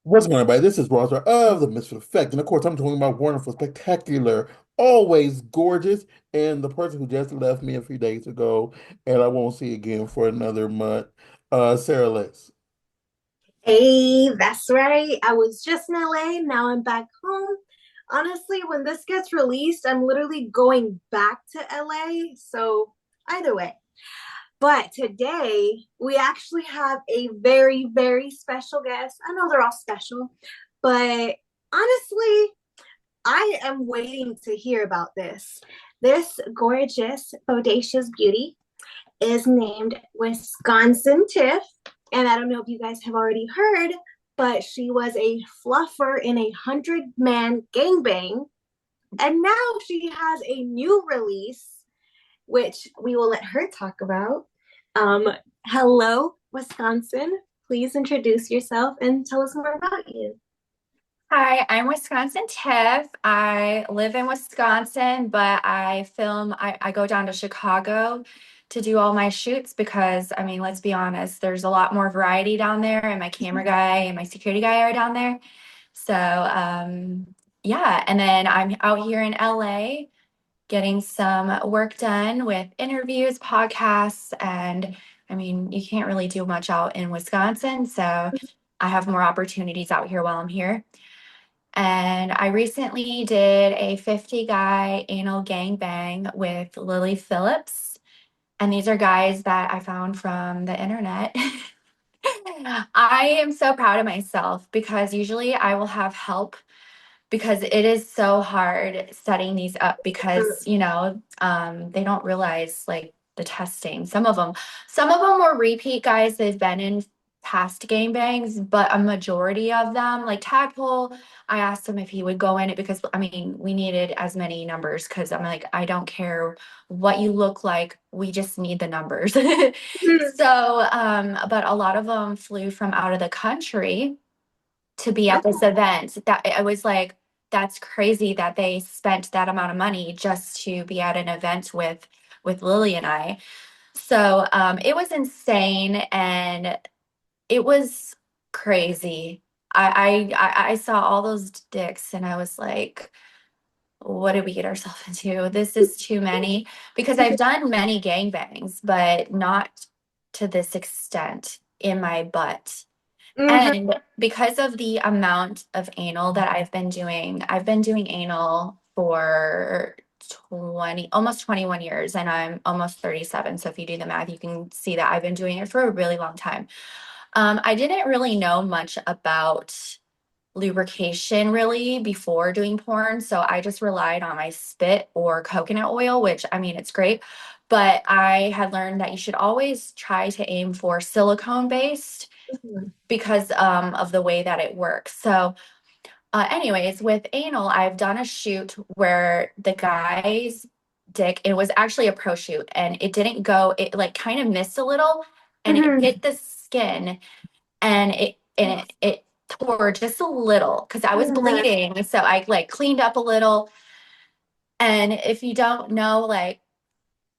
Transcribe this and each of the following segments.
What's going on, everybody? This is Roger of the Misfit Effect. And of course, I'm talking about wonderful, spectacular, always gorgeous, and the person who just left me a few days ago, and I won't see again for another month, Sarah Liz. Hey, that's right. I was just in LA. Now I'm back home. Honestly, when this gets released, I'm literally going back to LA. So, either way. But today, we actually have a very, very special guest. I know they're all special, but honestly, I am waiting to hear about this. This gorgeous, bodacious beauty is named Wisconsin Tiff. And I don't know if you guys have already heard, but she was a fluffer in a 100-man gangbang. And now she has a new release, which we will let her talk about. Um, Hello, Wisconsin. Please introduce yourself and tell us more about you. Hi, I'm Wisconsin Tiff. I live in Wisconsin, but I go down to Chicago to do all my shoots because, I mean, let's be honest, there's a lot more variety down there, and my camera guy and my security guy are down there. So, yeah, and then I'm out here in LA getting some work done with interviews, podcasts, and I mean, you can't really do much out in Wisconsin, so I have more opportunities out here while I'm here. And I recently did a 50 guy anal gangbang with Lily Phillips. And these are guys that I found from the internet. I am so proud of myself because usually I will have help because it is so hard setting these up because they don't realize like the testing. Some of them were repeat guys. They've been in past game bangs, but a majority of them, like Tadpole, I asked him if he would go in it because I mean we needed as many numbers because I'm like I don't care what you look like, we just need the numbers. So but a lot of them flew from out of the country to be at this event. That I was like, that's crazy that they spent that amount of money just to be at an event with Lily and I. So it was insane and it was crazy. I saw all those dicks and I was like, what did we get ourselves into? This is too many because I've done many gangbangs, but not to this extent in my butt. Mhm. And because of the amount of anal that I've been doing anal for 20, almost 21 years, and I'm almost 37. So if you do the math, you can see that I've been doing it for a really long time. I didn't really know much about lubrication really before doing porn. So I just relied on my spit or coconut oil, which I mean, it's great. But I had learned that you should always try to aim for silicone based because of the way that it works. So, anyways, with anal, I've done a shoot where the guy's dick, it was actually a pro shoot and it didn't go, it like kind of missed a little and it Mhm. hit the skin and it tore just a little because I was Mhm. bleeding. So I like cleaned up a little. And if you don't know, like,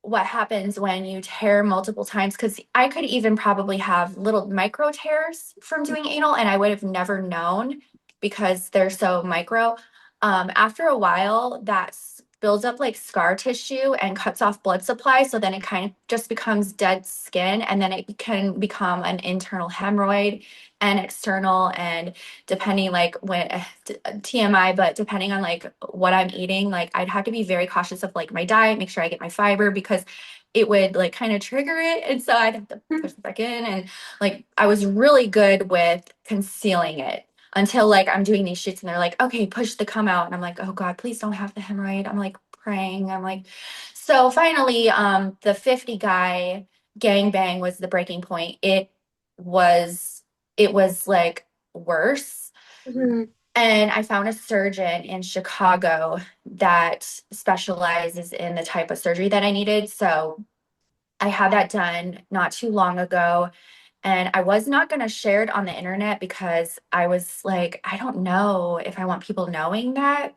what happens when you tear multiple times because I could even probably have little micro tears from doing anal and I would have never known because they're so micro. After a while, builds up like scar tissue and cuts off blood supply. So then it kind of just becomes dead skin and then it can become an internal hemorrhoid and external. And depending like when TMI, but depending on like what I'm eating, like I'd have to be very cautious of like my diet, make sure I get my fiber because it would like kind of trigger it. And so I'd have to push it back in. And like I was really good with concealing it until like I'm doing these shoots and they're like, okay, push the cum out. And I'm like, oh God, please don't have the hemorrhoid. I'm like praying. I'm like, so finally, the 50 guy gangbang was the breaking point. Was, it was like worse. Mhm. And I found a surgeon in Chicago that specializes in the type of surgery that I needed. So I had that done not too long ago. And I was not going to share it on the internet because I was like, I don't know if I want people knowing that.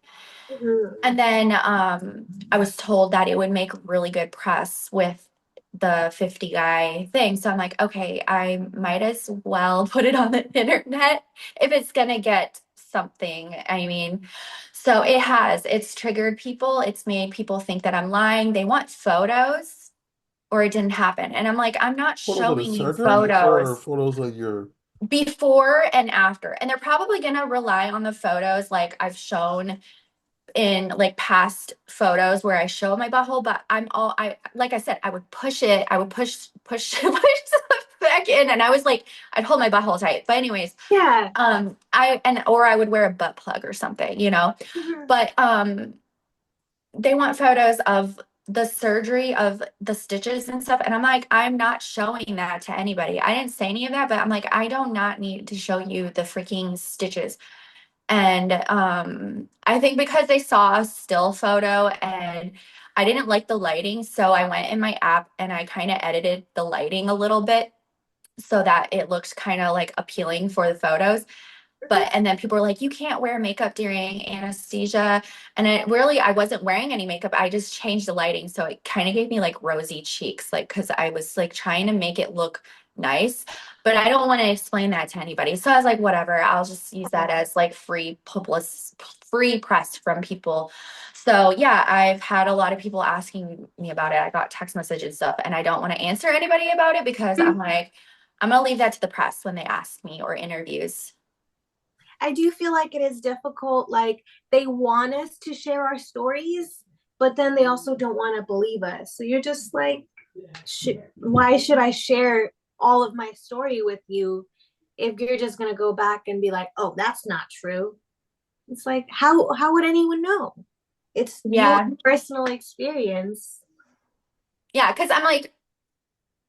Mhm. And then I was told that it would make really good press with the 50 guy thing. So I'm like, okay, I might as well put it on the internet if it's gonna get something. I mean, so it's triggered people. It's made people think that I'm lying. They want photos or it didn't happen. And I'm like, I'm not Photos of the showing you surgery or photos photos of your before and after. And they're probably gonna rely on the photos like I've shown in like past photos where I show my butthole, but I like I said, I would push it, I would push back in, and I was like, I'd hold my butthole tight. But anyways, Yeah. or I would wear a butt plug or something, you know. Mhm. But they want photos of the surgery of the stitches and stuff, and I'm like, I'm not showing that to anybody. I didn't say any of that, but I'm like, I do not need to show you the freaking stitches. And I think because they saw a still photo and I didn't like the lighting, so I went in my app and I kind of edited the lighting a little bit so that it looked kind of like appealing for the photos. But and then people were like, you can't wear makeup during anesthesia. And I wasn't wearing any makeup. I just changed the lighting. So it kind of gave me like rosy cheeks, like because I was like trying to make it look nice. But I don't want to explain that to anybody. So I was like, whatever, I'll just use that as like free press from people. So yeah, I've had a lot of people asking me about it. I got text messages and stuff, and I don't want to answer anybody about it because I'm like, I'm gonna leave that to the press when they ask me or interviews. I do feel like it is difficult. Like they want us to share our stories, but then they also don't want to believe us. So you're just like, why should I share all of my story with you if you're just gonna go back and be like, oh, that's not true? It's like, how would anyone know? It's your Yeah. personal experience. Yeah, because I'm like,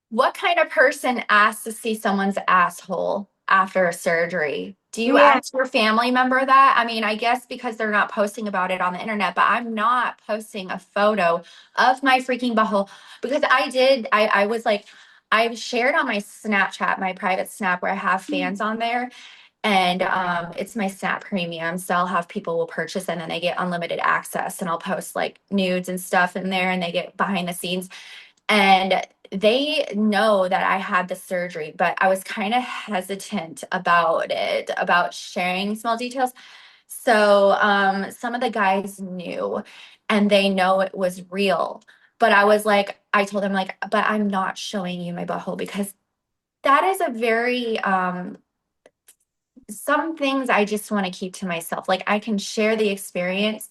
what kind of person asks to see someone's asshole after a surgery? Do you Yeah. ask your family member that? I mean, I guess because they're not posting about it on the internet, but I'm not posting a photo of my freaking butthole because I was like, I shared on my Snapchat, my private Snap where I have fans on there. And it's my Snap Premium. So I'll have people will purchase and then they get unlimited access. And I'll post like nudes and stuff in there and they get behind the scenes. And they know that I had the surgery, but I was kind of hesitant about it, about sharing small details. So some of the guys knew and they know it was real. But I was like, I told them, like, but I'm not showing you my butthole because that is a very, some things I just want to keep to myself. Like I can share the experience,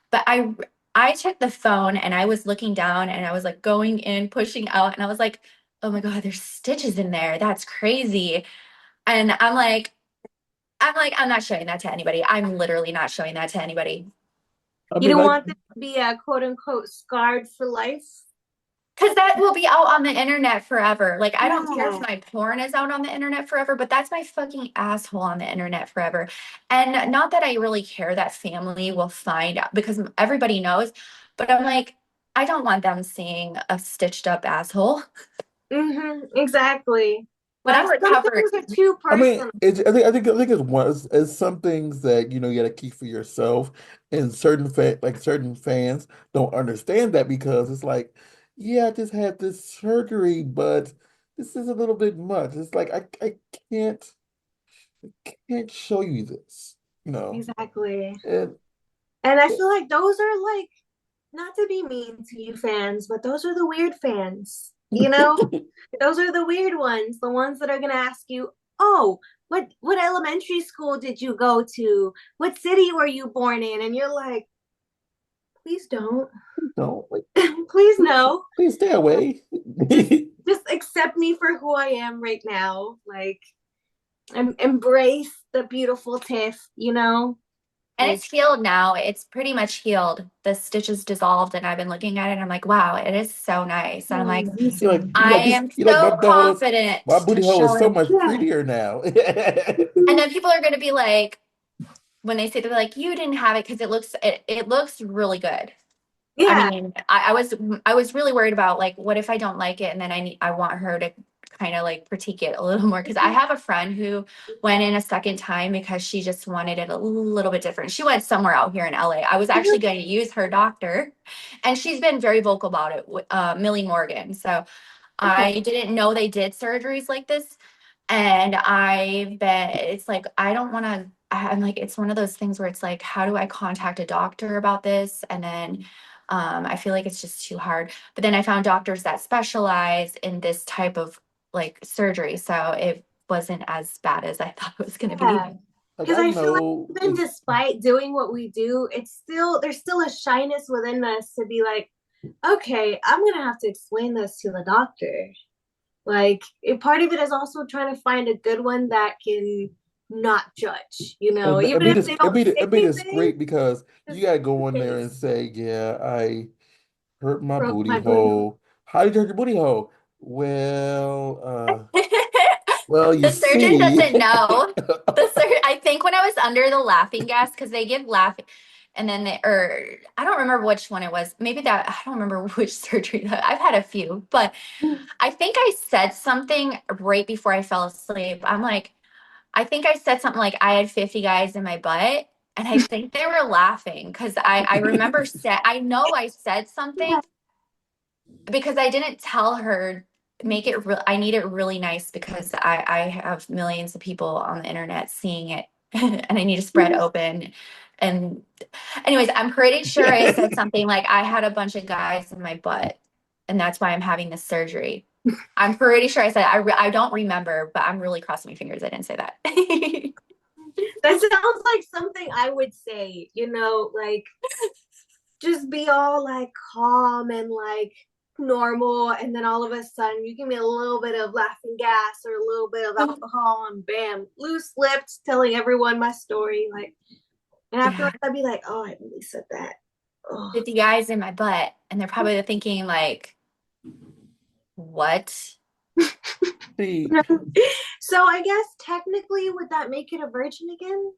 but I took the phone and I was looking down and I was like going in, pushing out, and I was like, oh my God, there's stitches in there. That's crazy. And I'm not showing that to anybody. I'm literally not showing that to anybody. I You mean, don't like, want them to be quote unquote scarred for life. Because that will be out on the internet forever. Like, I don't care if Yeah. my porn is out on the internet forever, but that's my fucking asshole on the internet forever. And not that I really care that family will find out because everybody knows, but I'm like, I don't want them seeing a stitched up asshole. Exactly. But I'm Like some recovered. things are too I mean, personal. I think it's one. It's some things that you got to keep for yourself, and certain fans don't understand that because it's like, yeah, I just had this surgery, but this is a little bit much. It's like I can't can't show you this, you know. Exactly. And And I feel like those are like, not to be mean to you fans, but those are the weird fans. You know, those are the weird ones, the ones that are gonna ask you, "Oh, what elementary school did you go to? What city were you born in?" And you're like, "Please don't. no, like, Please no. please stay away. Just just accept me for who I am right now. Like, embrace the beautiful Tiff, you know? And Like, it's healed now. It's pretty much healed. The stitches dissolved, and I've been looking at it. And I'm like, wow, it is so nice. And I'm like, I am You're like my so butthole is confident my to booty hole is show so him. much yeah. prettier now. And then people are going to be like, when they say they're like, you didn't have it because it looks really good. I Yeah. mean, I was really worried about like, what if I don't like it, and then I want her to kind of like critique it a little more because I have a friend who went in a second time because she just wanted it a little bit different. She went somewhere out here in LA. I was actually going to use her doctor, and she's been very vocal about it, Millie Morgan. So Okay. I didn't know they did surgeries like this. And I bet it's like, I don't want to, I'm like, it's one of those things where it's like, how do I contact a doctor about this? And then I feel like it's just too hard. But then I found doctors that specialize in this type of like surgery. So it wasn't as bad as I thought it was going to be. Yeah. Like Because I I feel like know even it's despite doing what we do, it's still there's still a shyness within us to be like, okay, I'm gonna have to explain this to the doctor. Like, part of it is also trying to find a good one that can not judge, it'd even be if this they it'd don't be say it'd be anything, discreet because you just gotta go in in there and case say, yeah, I hurt my broke booty my booty hole. hole. How did you hurt your booty hole? Well, you The surgeon see. doesn't know. I think when I was under the laughing gas, because they give laughing, and then or I don't remember which one it was. Maybe that I don't remember which surgery that I've had a few, but I think I said something right before I fell asleep. I'm like, I think I said something like I had 50 guys in my butt. And I think they were laughing because I remember I know I said Yeah. something because I didn't tell her make it real. I need it really nice because I have millions of people on the internet seeing it and I need to spread open. And anyways, I'm pretty sure I said something like I had a bunch of guys in my butt and that's why I'm having this surgery. I'm pretty sure I said I don't remember, but I'm really crossing my fingers I didn't say that. That sounds like something I would say, like just be all like calm and like normal, and then all of a sudden you give me a little bit of laughing gas or a little bit of alcohol and bam, loose lipped telling everyone my story, like, and Yeah. afterwards I'd be like, oh, I really said that. Oh. 50 guys in my butt and they're probably thinking like what. See, So I guess technically would that make it a virgin again?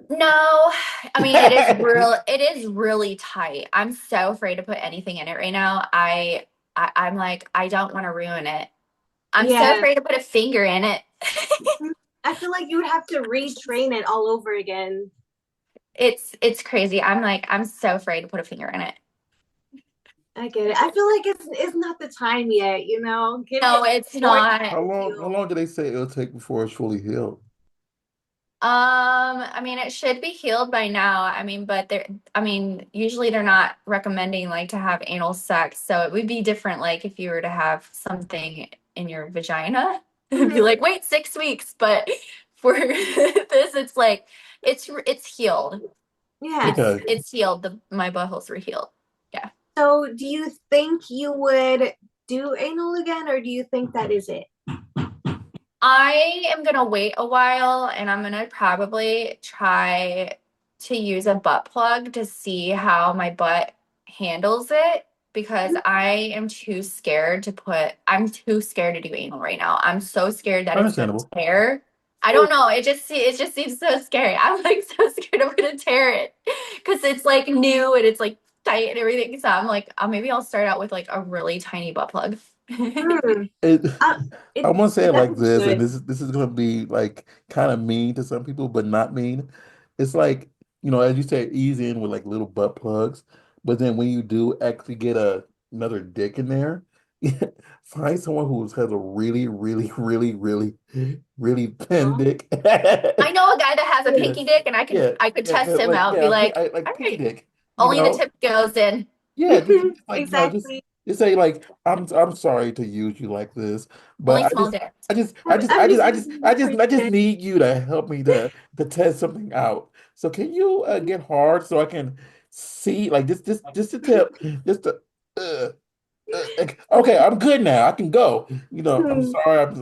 No, I mean it is really tight. I'm so afraid to put anything in it right now. I'm like I don't want to ruin it. I'm so Yeah. afraid to put a finger in it. I feel like you would have to retrain it all over again. It's crazy. I'm like I'm so afraid to put a finger in it. I get it. I feel like it's not the time yet, Give No, it it's more time not. to how heal. long do they say it'll take before it's fully healed? I mean, it should be healed by now. I mean, but usually they're not recommending like to have anal sex. So it would be different, like if you were to have something in your vagina, it'd be Mhm. like, wait, 6 weeks. But for this, it's like it's healed. Yeah. Okay. It's healed. My buttholes were healed. Yeah. So do you think you would do anal again, or do you think that is it? I am gonna wait a while and I'm gonna probably try to use a butt plug to see how my butt handles it because I'm too scared to do anal right now. I'm so scared that it's gonna Understandable. tear. I don't know. It just seems so scary. I'm like so scared I'm gonna tear it because it's like new and it's like tight and everything. So I'm like, maybe I'll start out with like a really tiny butt plug. Hmm. It, Uh, I it, want to say it it like definitely this, and would. this is gonna be like kind of mean to some people, but not mean. It's like, as you say, ease in with like little butt plugs, but then when you do actually get another dick in there, find someone who has a really, really, really, really, really thin Oh. dick. I know a guy that has a Yeah, pinky dick, and yeah, I could yeah, test him out and be like, like "All pink right, dick, you only the know. tip goes in, Yeah, just like Exactly. just say like I'm sorry to use you like this, but only small dick." I'm using for I just you. need you to help me to test something out. So can you get hard so I can see like just the tip, just the okay, I'm good now. I can go. I'm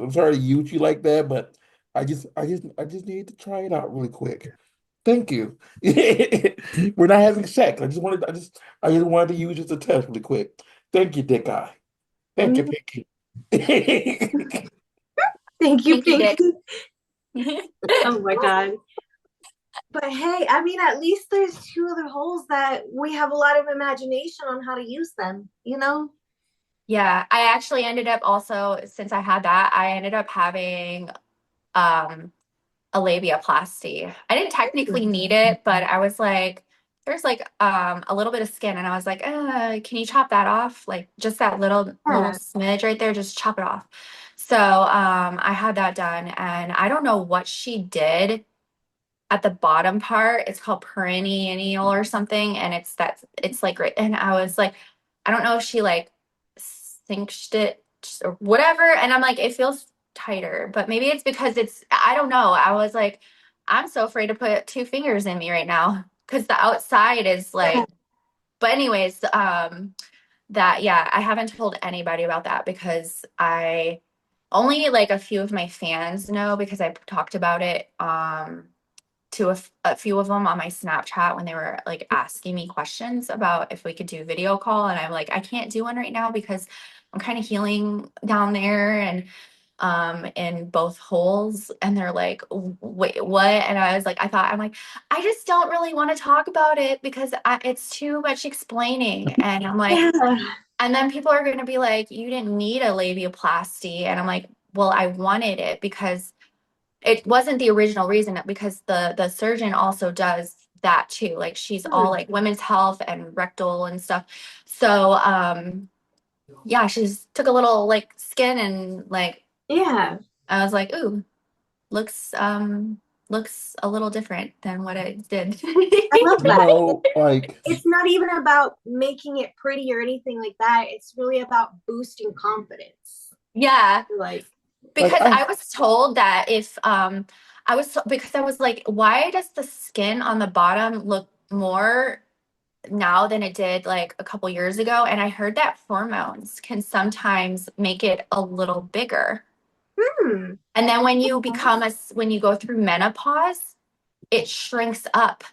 sorry to use you like that, but I just need to try it out really quick. Thank you. We're not having sex. I just wanted to use just a test really quick. Thank you, Dick Eye. Thank you, Mhm. Pinky. Thank you, Pinky dick. Pinky. Oh my God. But hey, I mean, at least there's two other holes that we have a lot of imagination on how to use them, Yeah, I actually ended up also, since I had that, I ended up having um a labiaplasty. I didn't technically need it, but I was like, there's like a little bit of skin, and I was like, can you chop that off? Like just that little Yeah. smidge right there, just chop it off. So I had that done, and I don't know what she did at the bottom part. It's called perineal or something, and it's like right. And I was like, I don't know if she like cinched it or whatever. And I'm like, it feels tighter, but maybe it's because I don't know. I was like, I'm so afraid to put two fingers in me right now because the outside is Yeah. like. But anyways, that yeah, I haven't told anybody about that because I only like a few of my fans know because I talked about it to a few of them on my Snapchat when they were like asking me questions about if we could do video call. And I'm like, I can't do one right now because I'm kind of healing down there and in both holes. And they're like, wait, what? And I was like, I'm like, I just don't really want to talk about it because it's too much explaining. And I'm like, Yeah. and then people are going to be like, you didn't need a labiaplasty. And I'm like, well, I wanted it because it wasn't the original reason because the surgeon also does that too. Like she's all like women's health and rectal and stuff. So yeah, she's took a little like skin and like Yeah. I was like, ooh, looks a little different than what it did. I love You that. know, like It's not even about making it pretty or anything like that. It's really about boosting confidence. Yeah, Like, like because I I was told that if because I was like, why does the skin on the bottom look more now than it did like a couple years ago? And I heard that hormones can sometimes make it a little bigger. hmm. And then when you go through menopause, it shrinks up.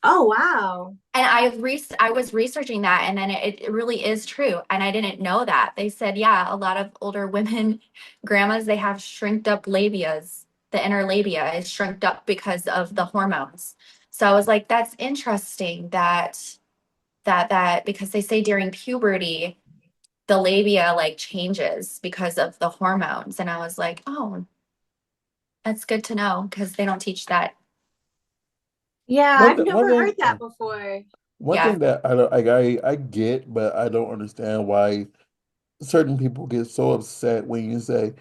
Oh, wow. And I was researching that, and then it really is true. And I didn't know that. They said, yeah, a lot of older women, grandmas, they have shrinked up labias. The inner labia is shrinked up because of the hormones. So I was like, that's interesting that because they say during puberty, the labia like changes because of the hormones. And I was like, oh, that's good to know because they don't teach that. Yeah, one I've th- one never heard thing that before. one Yeah. thing that I don't like I get, but I don't understand why certain people get so upset when you say,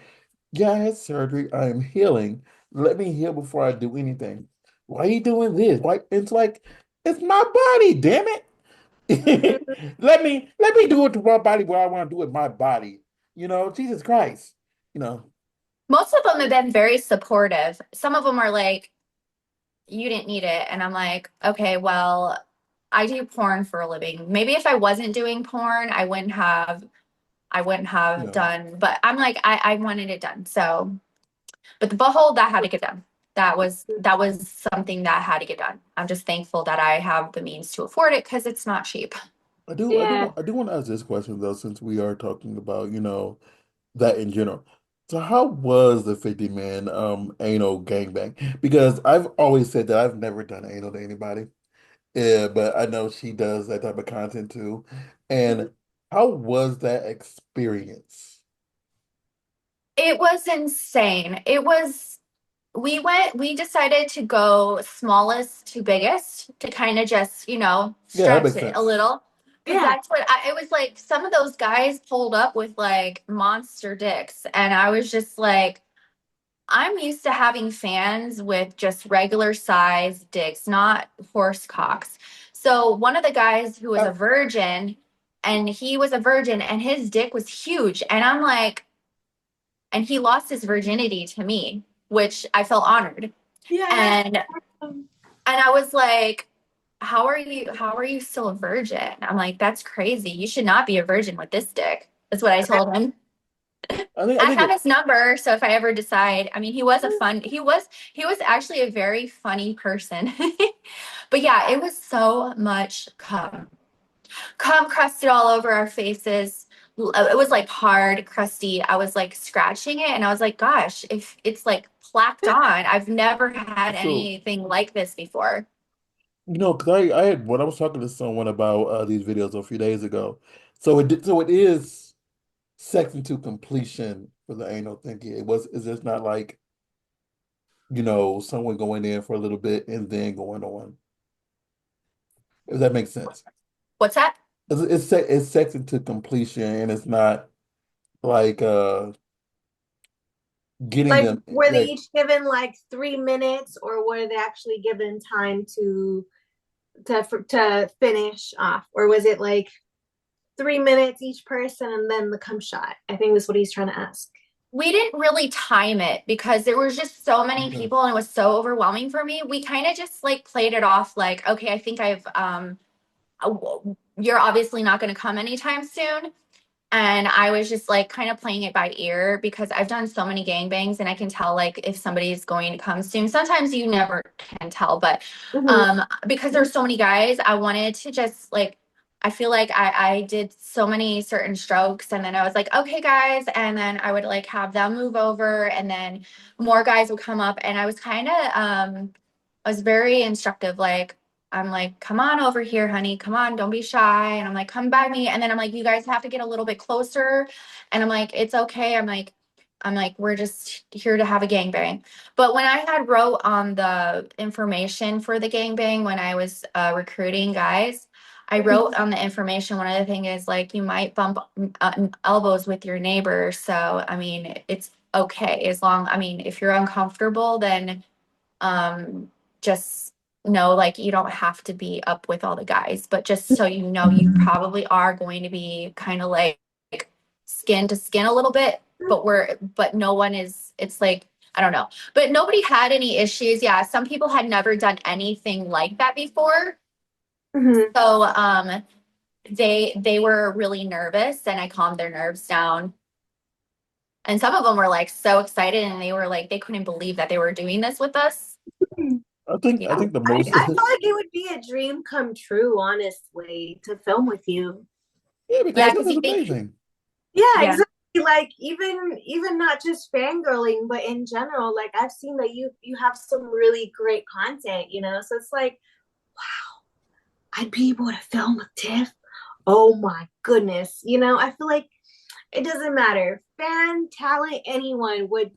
"Yeah, I had surgery. I am healing. Let me heal before I do anything." Why are you doing this? Why? It's like it's my body, damn it. Mhm. Let me do it to my body what I want to do with my body. Jesus Christ. You know, Most of them have been very supportive. Some of them are like, you didn't need it. And I'm like, okay, well, I do porn for a living. Maybe if I wasn't doing porn, I wouldn't you have know. done, but I'm like, I wanted it done. So, but the butthole that had to get done. That was something that had to get done. I'm just thankful that I have the means to afford it because it's not cheap. Yeah. I do want to ask this question though, since we are talking about, that in general. So how was the 50 man anal gangbang? Because I've always said that I've never done anal to anybody. Yeah, but I know she does that type of content too. And how was that experience? It was insane. We decided to go smallest to biggest to kind of just, Yeah, that stretch makes it a sense. little. Because Yeah. it was like some of those guys pulled up with like monster dicks. And I was just like, I'm used to having fans with just regular size dicks, not horse cocks. So one of the guys who was I, a virgin, and he was a virgin, and his dick was huge. And I'm like, and he lost his virginity to me, which I felt honored. Yeah. And I was like, how are you still a virgin? I'm like, that's crazy. You should not be a virgin with this dick. That's what I told him. I I think have it, his number, so if I ever decide, I mean, he was actually a very funny person. But yeah, it was so much cum crusted all over our faces. It was like hard, crusty. I was like scratching it and I was like, gosh, if it's like plaqued on, I've never had so anything like this before. because I had when I was talking to someone about these videos a few days ago, So it is sex into completion for the anal thingy. It was is just not like, someone going in for a little bit and then going on. If that makes sense. What's that? It's sex into completion and it's not like getting Like, them were they like each given like 3 minutes, or were they actually given time to finish off, or was it like 3 minutes each person and then the cum shot? I think that's what he's trying to ask. We didn't really time it because there was just so many okay. people and it was so overwhelming for me. We kind of just like played it off like, okay, I think you're obviously not going to come anytime soon. And I was just like kind of playing it by ear because I've done so many gangbangs and I can tell like if somebody's going to come soon. Sometimes you never can tell, but Mm-hmm. because there's so many guys, I wanted to just like I feel like I did so many certain strokes and then I was like, okay, guys, and then I would like have them move over and then more guys would come up and I was kind of I was very instructive, like I'm like, come on over here, honey. Come on, don't be shy. And I'm like, come by me. And then I'm like, you guys have to get a little bit closer. And I'm like, it's okay. I'm like, we're just here to have a gangbang. But when I had wrote on the information for the gangbang when I was recruiting guys, I wrote on the information. One of the thing is like you might bump elbows with your neighbor. So I mean, it's okay as long. I mean, if you're uncomfortable, then um just know like you don't have to be up with all the guys, but just so you know you probably are going to be kind of like skin to skin a little bit, but no one is, it's like I don't know, but nobody had any issues. Yeah, some people had never done anything like that before, Mm-hmm. so they were really nervous and I calmed their nerves down, and some of them were like so excited and they were like they couldn't believe that they were doing this with us. I Yeah. think the I most feel like it would be a dream come true, honestly, to film with you. yeah, Yeah, because this because is you think, amazing. Yeah, yeah. exactly. Like even not just fangirling, but in general, like I've seen that you have some really great content, So it's like, I'd be able to film with Tiff. Oh my goodness. I feel like it doesn't matter. Fan, talent, anyone would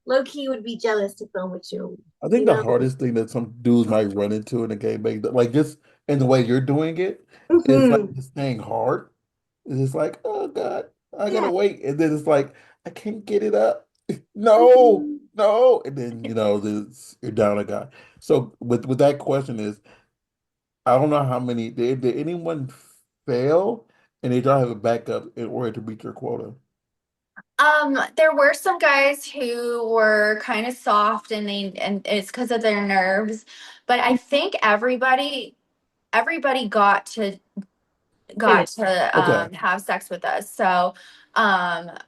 low key would be jealous to film with you, I you think the know? hardest thing that some dudes might run into in a game, like just in the way you're doing it, is like Mm-hmm. just staying hard. It's just like, oh God, I Yeah. gotta wait. And then it's like, I can't get it up. No, Mm-hmm. no. And then, you're down a guy. So with that question is, I don't know how many, did anyone fail and they try to have a backup in order to reach your quota? There were some guys who were kind of soft and it's because of their nerves, but I think everybody got Finish. to Okay. have sex with us. So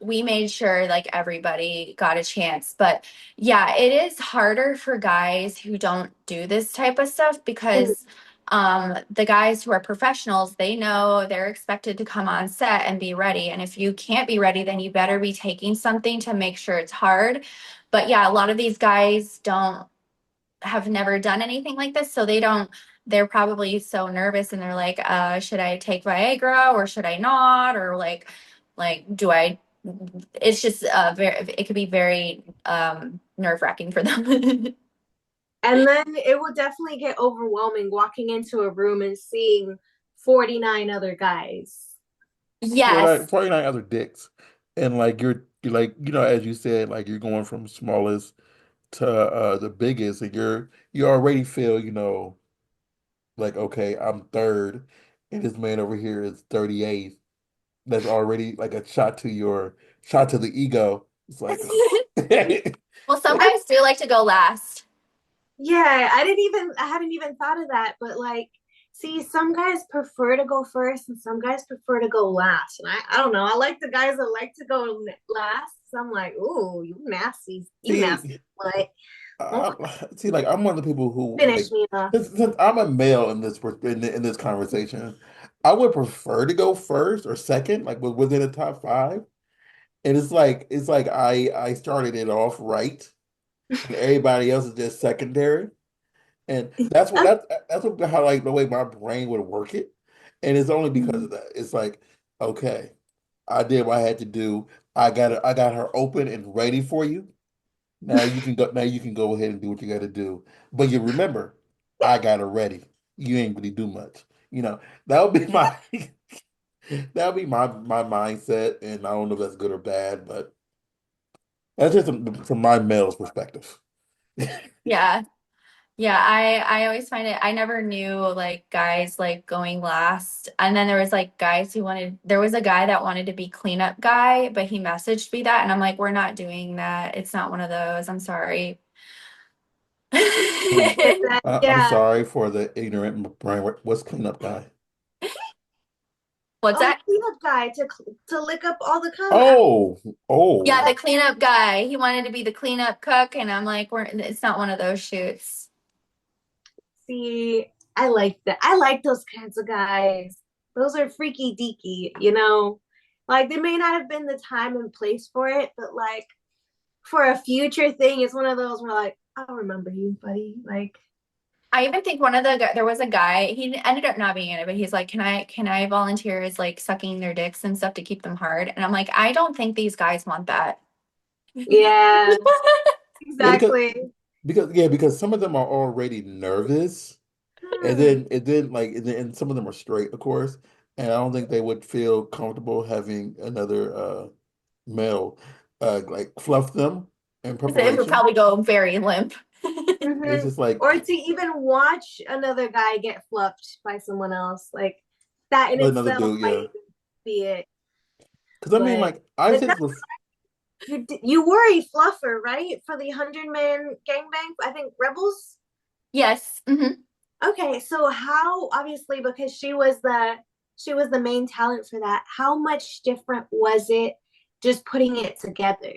we made sure like everybody got a chance. But yeah, it is harder for guys who don't do this type of stuff because the guys who are professionals, they know they're expected to come on set and be ready. And if you can't be ready, then you better be taking something to make sure it's hard. But yeah, a lot of these guys don't have never done anything like this, so they're probably so nervous and they're like, should I take Viagra or should I not? Or like do I it's just very it could be very nerve-wracking for them. And then it will definitely get overwhelming walking into a room and seeing 49 other guys. 49, Yes. 49 other dicks. And like you're like, as you said, like you're going from smallest to the biggest and you already feel, like okay, I'm third and this man over here is 38th. That's already like a shot to the ego. It's like Well, some guys do like to go last. Yeah, I hadn't even thought of that, but like, see, some guys prefer to go first and some guys prefer to go last. And I don't know. I like the guys that like to go last. So I'm like, ooh, you nasty, see, but oh, see, like I'm one of the people who finish like me off. since I'm a male in in this conversation, I would prefer to go first or second, like within the top five. And it's like I started it off right, and everybody else is just secondary. And that's what how like the way my brain would work it. And it's only because of that. It's like Okay. I did what I had to do. I got her open and ready for you. Now you can go ahead and do what you gotta do. But you remember, I got her ready. You ain't really do much. You know, that would be my that would be my mindset. And I don't know if that's good or bad, but that's just from my male's perspective. Yeah. Yeah, I always find it I never knew like guys like going last. And then there was like guys who wanted there was a guy that wanted to be cleanup guy, but he messaged me that and I'm like, we're not doing that. It's not one of those. I'm sorry. Hmm. I'm Yeah. sorry for the ignorant brain. What's cleanup guy? What's Oh, the that? cleanup guy to lick up all the cum out. Oh, Yeah, oh. the cleanup guy. He wanted to be the cleanup cook, and I'm like, we're it's not one of those shoots. See, I like that. I like those kinds of guys. Those are freaky deaky, you know? Like, there may not have been the time and place for it, but like, for a future thing, it's one of those where, like, I'll remember you, buddy. Like, I even think there was a guy, he ended up not being in it, but he's like, can I volunteer as like sucking their dicks and stuff to keep them hard? And I'm like, I don't think these guys want that. yeah, Yeah, exactly. because some of them are already nervous. Hmm. And then like and some of them are straight, of course, and I don't think they would feel comfortable having another male like fluff them in So it would preparation. probably go very limp. It's Hmm. just like Or to even watch another guy get fluffed by someone else, like that in another itself dude, might yeah. even be it. Because I mean, But like I but said before, you were a fluffer, right? For the 100 man gangbang, I think Rebels. Yes. Okay, so how obviously because she was the main talent for that. How much different was it just putting it together?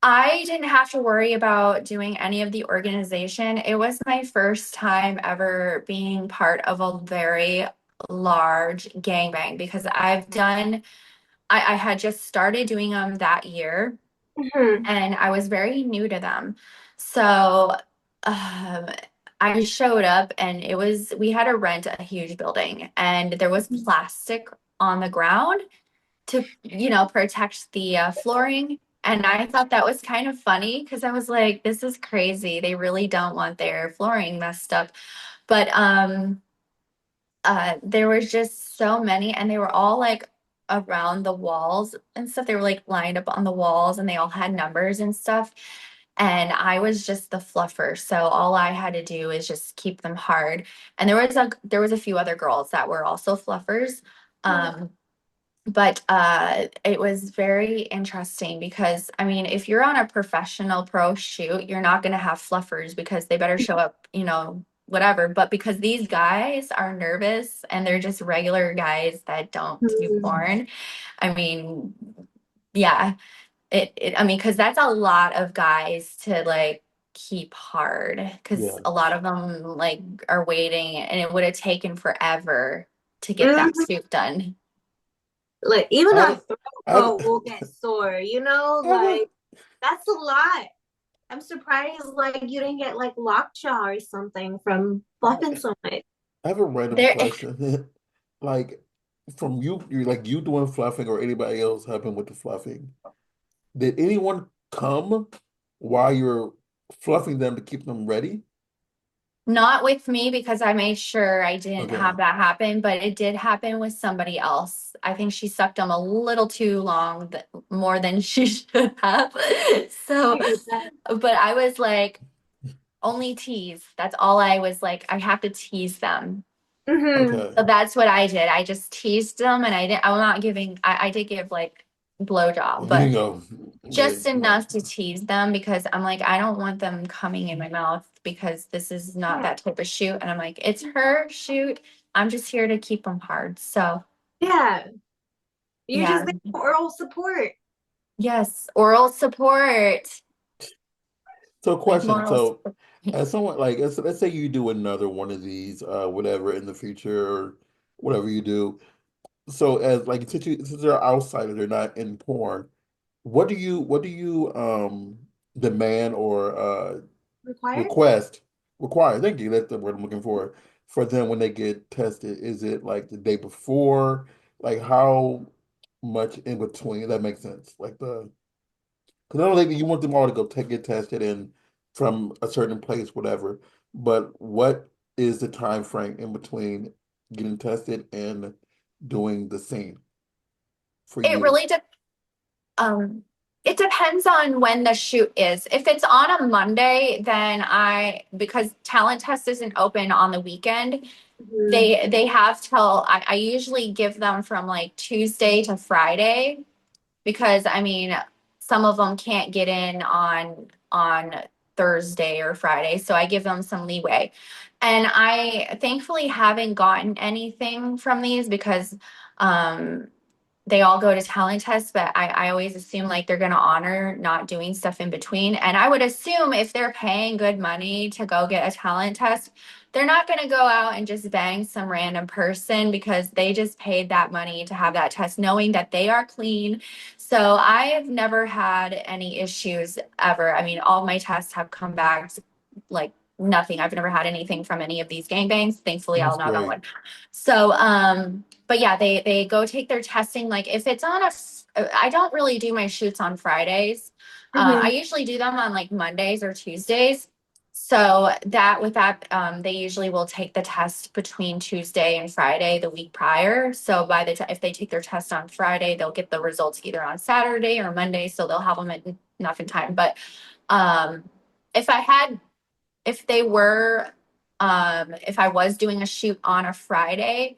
I didn't have to worry about doing any of the organization. It was my first time ever being part of a very large gangbang because I had just started doing them that year Hmm. and I was very new to them. So um, I showed up and we had to rent a huge building and there was plastic on the ground to, protect the flooring. And I thought that was kind of funny because I was like, this is crazy. They really don't want their flooring messed up. But there was just so many, and they were all like around the walls and stuff. They were like lined up on the walls, and they all had numbers and stuff. And I was just the fluffer, so all I had to do is just keep them hard. And there was a few other girls that were also fluffers. Um, but it was very interesting because I mean, if you're on a professional pro shoot, you're not going to have fluffers because they better show up, whatever. But because these guys are nervous and they're just regular guys that don't do porn, I mean, yeah, I mean, because that's a lot of guys to like keep hard because yeah. a lot of them like are waiting and it would have taken forever to get that Hmm. suit done. Like even I a have throat I have coat will get sore, you know? I have a Like that's a lot. I'm surprised like you didn't get like lockjaw or something from fluffing so much. I have a random There, question. Like from you like you doing fluffing or anybody else helping with the fluffing. Did anyone come while you're fluffing them to keep them ready? not with me because I made sure I didn't Okay. have that happen, but it did happen with somebody else. I think she sucked them a little too long, more than she should have. So, I get that. but I was like, only tease. That's all I was like, I have to tease them. Hmm. Okay. So that's what I did. I just teased them and I'm not giving, I did give like blowjob, You but know, yeah, just enough to tease them because I'm like, I don't want them coming in my mouth because this is not Yeah. that type of shoot. And I'm like, it's her shoot. I'm just here to keep them hard. So Yeah. You're just yeah, there for oral support. yes, oral support, so like question. moral So support. as someone like let's say you do another one of these, whatever in the future or whatever you do. So as like since they're outsider, they're not in porn, what do you demand or Required? request require? Thank you. That's the word I'm looking for them when they get tested. Is it like the day before? like how much in between, if that makes sense. Like because I don't think you want them all to go get tested and from a certain place, whatever. But what is the time frame in between getting tested and doing the scene for It you? really um it depends on when the shoot is. If it's on a Monday, then because talent test isn't open on the weekend, Mhm. they have till I usually give them from like Tuesday to Friday because I mean some of them can't get in on Thursday or Friday, so I give them some leeway. And I thankfully haven't gotten anything from these because um they all go to talent tests, but I always assume like they're going to honor not doing stuff in between. And I would assume if they're paying good money to go get a talent test, they're not going to go out and just bang some random person because they just paid that money to have that test, knowing that they are clean. So I have never had any issues ever. I mean, all my tests have come back like nothing. I've never had anything from any of these gangbangs. Thankfully, That's I'll knock on great. wood. So, but yeah, they go take their testing. Like if it's on I don't really do my shoots on Fridays. I Mhm. usually do them on like Mondays or Tuesdays. So that with that, they usually will take the test between Tuesday and Friday the week prior. So by the time if they take their test on Friday, they'll get the results either on Saturday or Monday. So they'll have them at enough in time. But um, if I had if they were if I was doing a shoot on a Friday,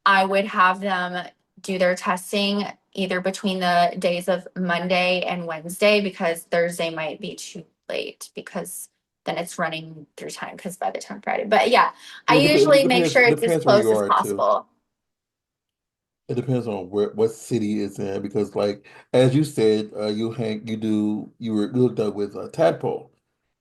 I would have them do their testing either between the days of Monday and Wednesday because Thursday might be too late because then it's running through time because by the time Friday. But yeah, I Yeah, usually make depends sure it's as depends where close you as are too. possible. It depends on what city it's in because like as you said, you hooked up with Tadpole.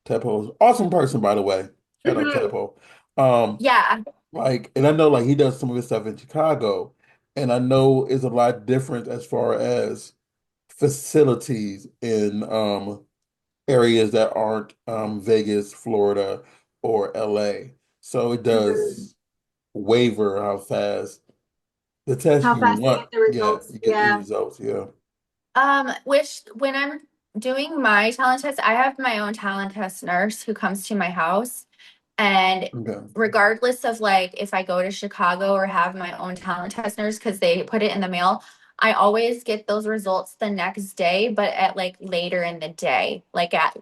Tadpole's an awesome person, by the way. Shout out Mhm. Tadpole. Um, Yeah. like, and I know like he does some of his stuff in Chicago, and I know it's a lot different as far as facilities in areas that aren't Vegas, Florida, or LA. So it Mhm. does waver how fast the test How you fast they want, get the yeah, results. you get the Yeah. results, yeah. Which when I'm doing my talent test, I have my own talent test nurse who comes to my house. And Okay. regardless of like if I go to Chicago or have my own talent test nurse because they put it in the mail, I always get those results the next day, but at like later in the day. Like at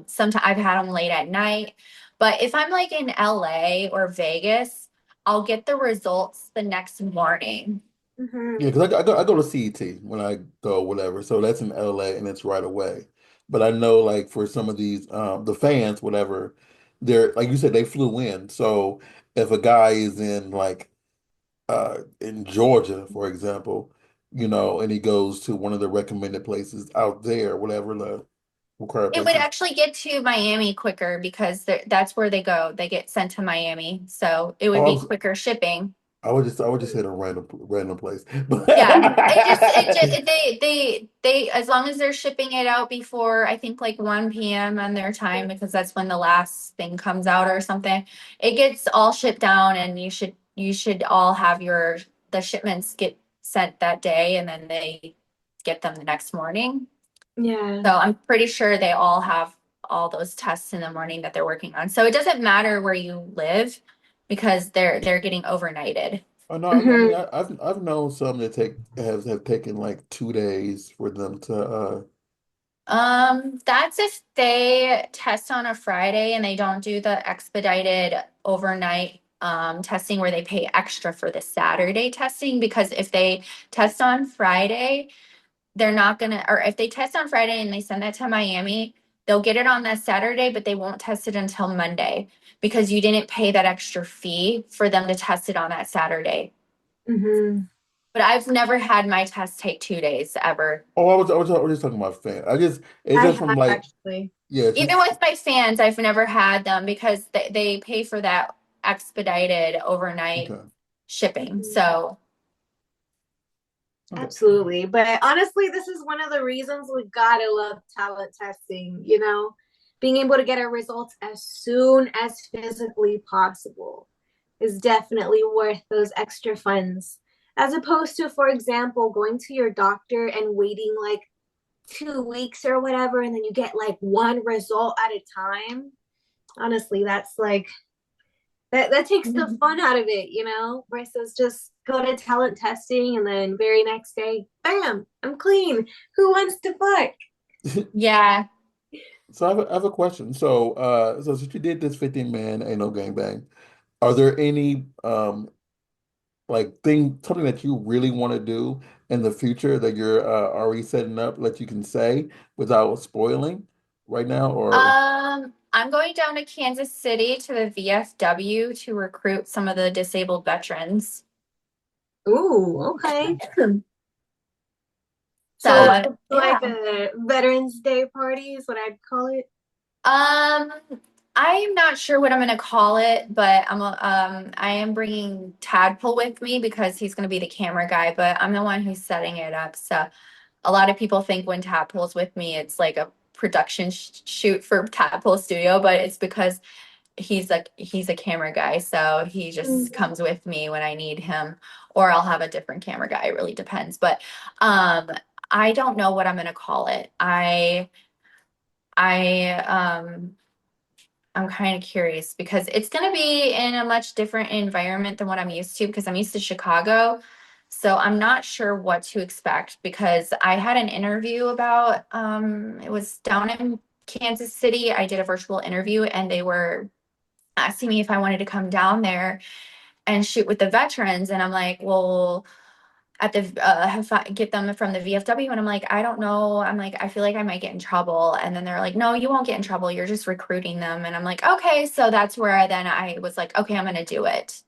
sometimes I've had them late at night. But if I'm like in LA or Vegas, I'll get the results the next morning. Yeah, Mhm. because I go to CET when I go, whatever. So that's in LA and it's right away. But I know like for some of these the fans, whatever, they're like you said, they flew in. So if a guy is in Georgia, for example, and he goes to one of the recommended places out there, whatever the required It would places. actually get to Miami quicker because that's where they go. They get sent to Miami. So it Oh, would be quicker shipping. I would just hit a random place. But Yeah. They as long as they're shipping it out before I think like 1 p.m. on their time because that's when the last thing comes out or something. It gets all shipped down and you should all have the shipments get sent that day and then they get them the next morning. Yeah. So I'm pretty sure they all have all those tests in the morning that they're working on. So it doesn't matter where you live because they're getting overnighted. Oh no, I mean Mhm. I've known some that have taken like 2 days for them to That's if they test on a Friday and they don't do the expedited overnight testing where they pay extra for the Saturday testing because if they test on Friday, they're not gonna, or if they test on Friday and they send that to Miami, they'll get it on that Saturday, but they won't test it until Monday because you didn't pay that extra fee for them to test it on that Saturday. Mhm. But I've never had my test take 2 days ever. oh I was just talking about fan. It's I just from have like actually. yeah, it's Even just with my fans, I've never had them because they pay for that expedited overnight okay. shipping. Mhm. So Okay. Absolutely. But honestly, this is one of the reasons we gotta love talent testing, being able to get our results as soon as physically possible is definitely worth those extra funds. As opposed to, for example, going to your doctor and waiting like 2 weeks or whatever, and then you get like one result at a time. Honestly, that's like that takes the fun out of it, versus just go to talent testing and then very next day, bam, I'm clean. Who wants to fuck? Yeah. So I have a question. So since you did this 15-man ain't no gangbang, are there any like something that you really want to do in the future that you're already setting up that you can say without spoiling right now? Or I'm going down to Kansas City to the VFW to recruit some of the disabled veterans. Ooh, okay. So So, like yeah. a Veterans Day party is what I'd call it. Um, I'm not sure what I'm gonna call it, but I am bringing Tadpole with me because he's gonna be the camera guy, but I'm the one who's setting it up. So a lot of people think when Tadpole's with me, it's like a production shoot for Tadpole Studio, but it's because he's a camera guy, so he just Mm. comes with me when I need him, or I'll have a different camera guy. It really depends. But um, I don't know what I'm gonna call it. I I'm kind of curious because it's going to be in a much different environment than what I'm used to because I'm used to Chicago. So I'm not sure what to expect because I had an interview about it was down in Kansas City. I did a virtual interview and they were asking me if I wanted to come down there and shoot with the veterans and I'm like, "Well, at the get them from the VFW and I'm like, I don't know. I'm like, I feel like I might get in trouble. And then they're like, no, you won't get in trouble. You're just recruiting them. And I'm like, okay. So that's where then I was like, okay, I'm gonna do it.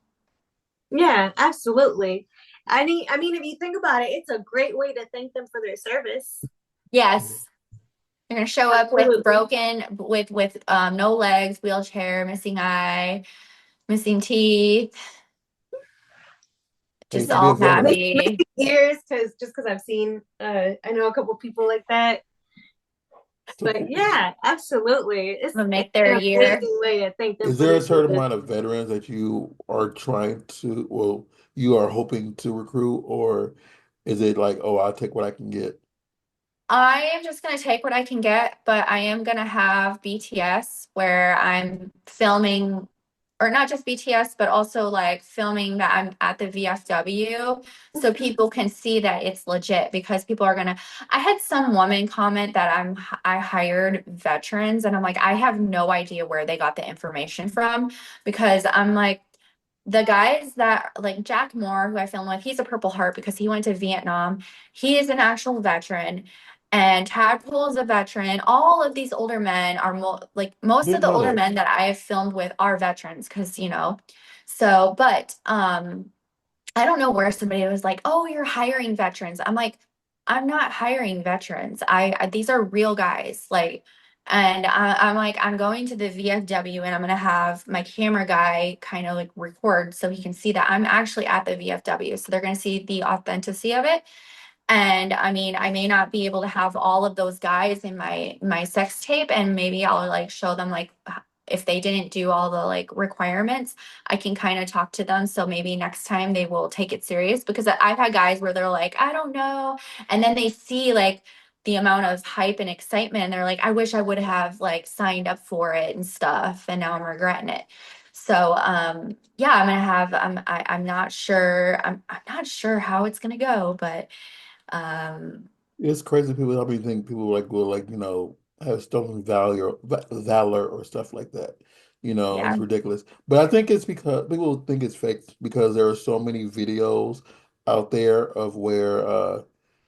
Yeah, absolutely. I mean, if you think about it, it's a great way to thank them for their service. Yes. They're gonna show up with Absolutely. broken with no legs, wheelchair, missing eye, missing teeth, hey, just to be a all veteran, happy. Years, because I've seen, I know a couple people like that. But yeah, absolutely, it's I'm gonna it's make their an year. amazing way to thank them is for there their a certain service. amount of veterans that you are trying to, well, you are hoping to recruit, or is it like, oh, I'll take what I can get? I am just going to take what I can get, but I am going to have BTS where I'm filming, or not just BTS, but also like filming that I'm at the VFW so people can see that it's legit because people are going to. I had some woman comment that I hired veterans, and I'm like, I have no idea where they got the information from because I'm like, the guys that like Jack Moore, who I filmed with, he's a Purple Heart because he went to Vietnam. He is an actual veteran. And Tadpole is a veteran. All of these older men are like most of Didn't the know older that. men that I have filmed with are veterans because so but I don't know where somebody was like, "Oh, you're hiring veterans." I'm like, "I'm not hiring veterans. These are real guys." Like, and I'm like, I'm going to the VFW and I'm gonna have my camera guy kind of like record so he can see that I'm actually at the VFW. So they're gonna see the authenticity of it. And I mean, I may not be able to have all of those guys in my sex tape, and maybe I'll like show them like if they didn't do all the like requirements, I can kind of talk to them. So maybe next time they will take it serious because I've had guys where they're like, I don't know. And then they see like the amount of hype and excitement, and they're like, I wish I would have like signed up for it and stuff, and now I'm regretting it. So yeah, I'm gonna have I'm not sure I'm not sure how it's gonna go, but um, It's crazy people help me think people like will like, have stolen valor or stuff like that. It's yeah. ridiculous. But I think it's because people think it's fake because there are so many videos out there of where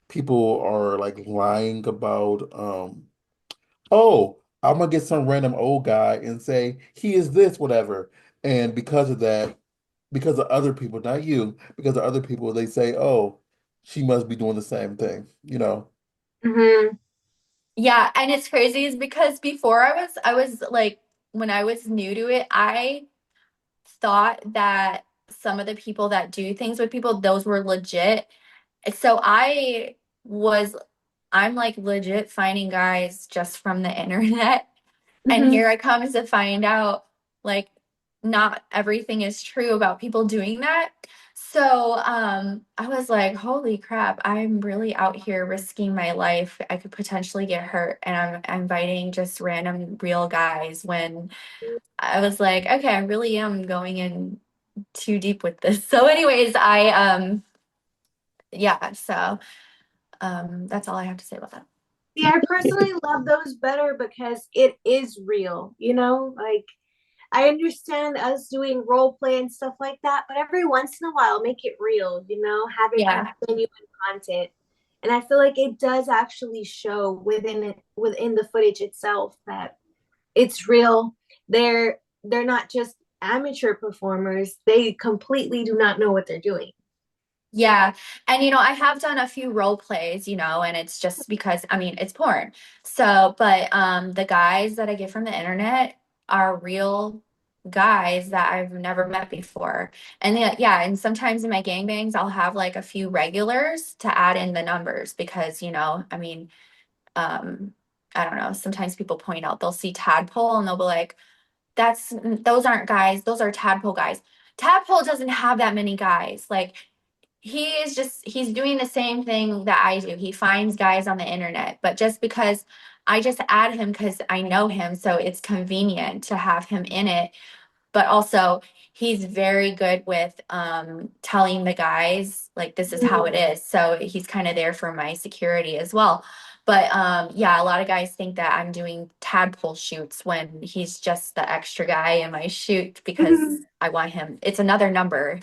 people are like lying about oh, I'm gonna get some random old guy and say he is this, whatever. And because of that, because of other people, not you, because of other people, they say, oh, she must be doing the same thing. Hmm. Yeah, and it's crazy is because before I was like when I was new to it, I thought that some of the people that do things with people, those were legit. So was I'm like legit finding guys just from the internet. And Hmm. here I come to find out like not everything is true about people doing that. So, I was like, holy crap, I'm really out here risking my life. I could potentially get hurt, and I'm inviting just random real guys when I was like, okay, I really am going in too deep with this. So, anyways, yeah, so that's all I have to say about that. See, I personally love those better because it is real, you know? Like, I understand us doing role play and stuff like that, but every once in a while, make it real, you know? Have it be Yeah. genuine content. And I feel like it does actually show within the footage itself that it's real. They're not just amateur performers. They completely do not know what they're doing. Yeah. And I have done a few role plays, and it's just because I mean, it's porn. So, but the guys that I get from the internet are real guys that I've never met before. And yeah, and sometimes in my gangbangs I'll have like a few regulars to add in the numbers because, I mean, um I don't know, sometimes people point out they'll see tadpole and they'll be like, those aren't guys, those are tadpole guys. Tadpole doesn't have that many guys. Like he's doing the same thing that I do. He finds guys on the internet, but just because I just add him because I know him, so it's convenient to have him in it. But also, he's very good with telling the guys, like, this is how it is. So he's kind of there for my security as well. But yeah, a lot of guys think that I'm doing tadpole shoots when he's just the extra guy in my shoot because I want him. It's another number.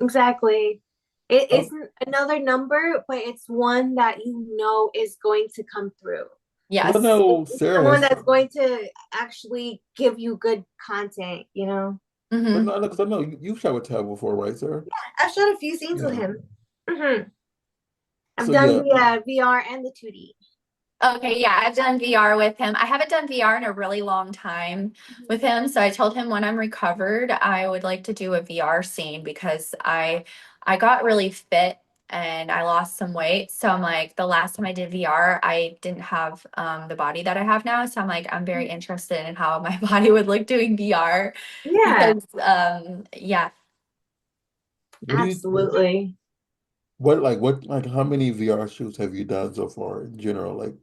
Exactly. It Oh, isn't another number, but it's one that you know is going to come through. because I Yes. know It's Sarah someone has, that's going to actually give you good content, you know? but Hmm. no, because I know you shot with Tab before, right, Sarah? I've shot a few scenes with Yeah. him. hmm I've So done yeah, the VR and the 2D. Okay, yeah, I've done VR with him. I haven't done VR in a really long time with him, so I told him when I'm recovered, I would like to do a VR scene because I got really fit and I lost some weight. So I'm like, the last time I did VR, I didn't have the body that I have now. So I'm like, I'm very interested in how my body would look doing VR Yeah, because yeah, what do you absolutely. what how many VR shoots have you done so far in general? Like,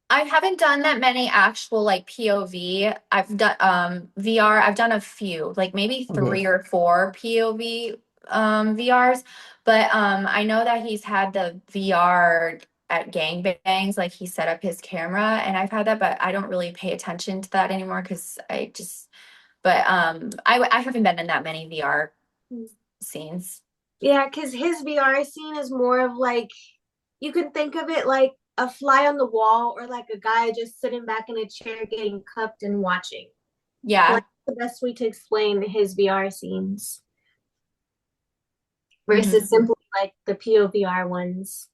I haven't done that many actual like POV. I've done VR, I've done a few, like maybe okay, 3 or 4 POV VRs, but I know that he's had the VR at gangbangs, like he set up his camera and I've had that, but I don't really pay attention to that anymore because I just but I haven't been in that many VR scenes. Yeah, because his VR scene is more of like, you can think of it like a fly on the wall or like a guy just sitting back in a chair getting cupped and watching. I feel like Yeah. that's the best way to explain his VR scenes Hmm. versus simply like the POVR ones.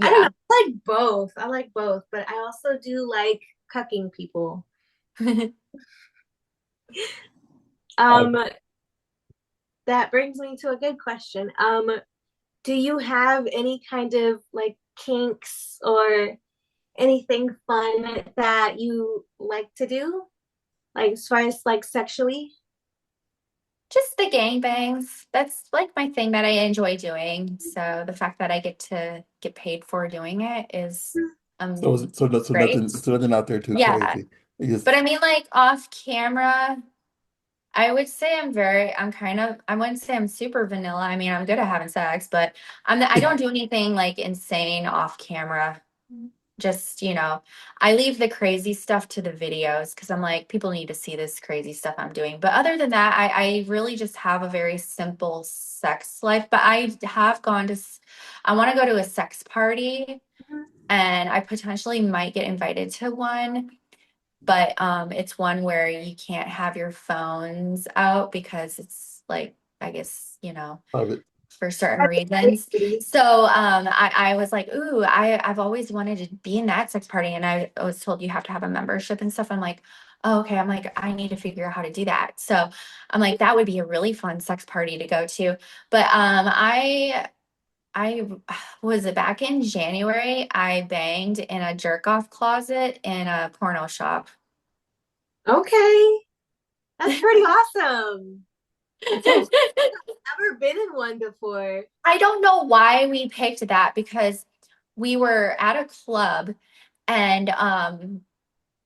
I don't know. Yeah. I like both. I like both, but I also do like cucking people. I Um, that brings me to a good question. Do you have any kind of like kinks or anything fun that you like to do? Like as far as like sexually? Just the gangbangs. That's like my thing that I enjoy doing. So the fact that I get to get paid for doing it is so um great. so nothing out there too Yeah. crazy. You just But I mean like off camera, I would say I'm kind of, I wouldn't say I'm super vanilla. I mean, I'm good at having sex, but I don't do anything like insane off camera. Just, I leave the crazy stuff to the videos because I'm like, people need to see this crazy stuff I'm doing. But other than that, I really just have a very simple sex life. But I have I want to go to a sex party and I potentially might get invited to one, but it's one where you can't have your phones out because it's like, I guess, private. for certain Private reasons. city. So I was like, ooh, I've always wanted to be in that sex party. And I was told you have to have a membership and stuff. I'm like, oh, okay. I'm like, I need to figure out how to do that. So I'm like, that would be a really fun sex party to go to. But I was it back in January, I banged in a jerk off closet in a porno shop. Okay. That's pretty awesome. It sounds I've never been in one before. I don't know why we picked that because we were at a club and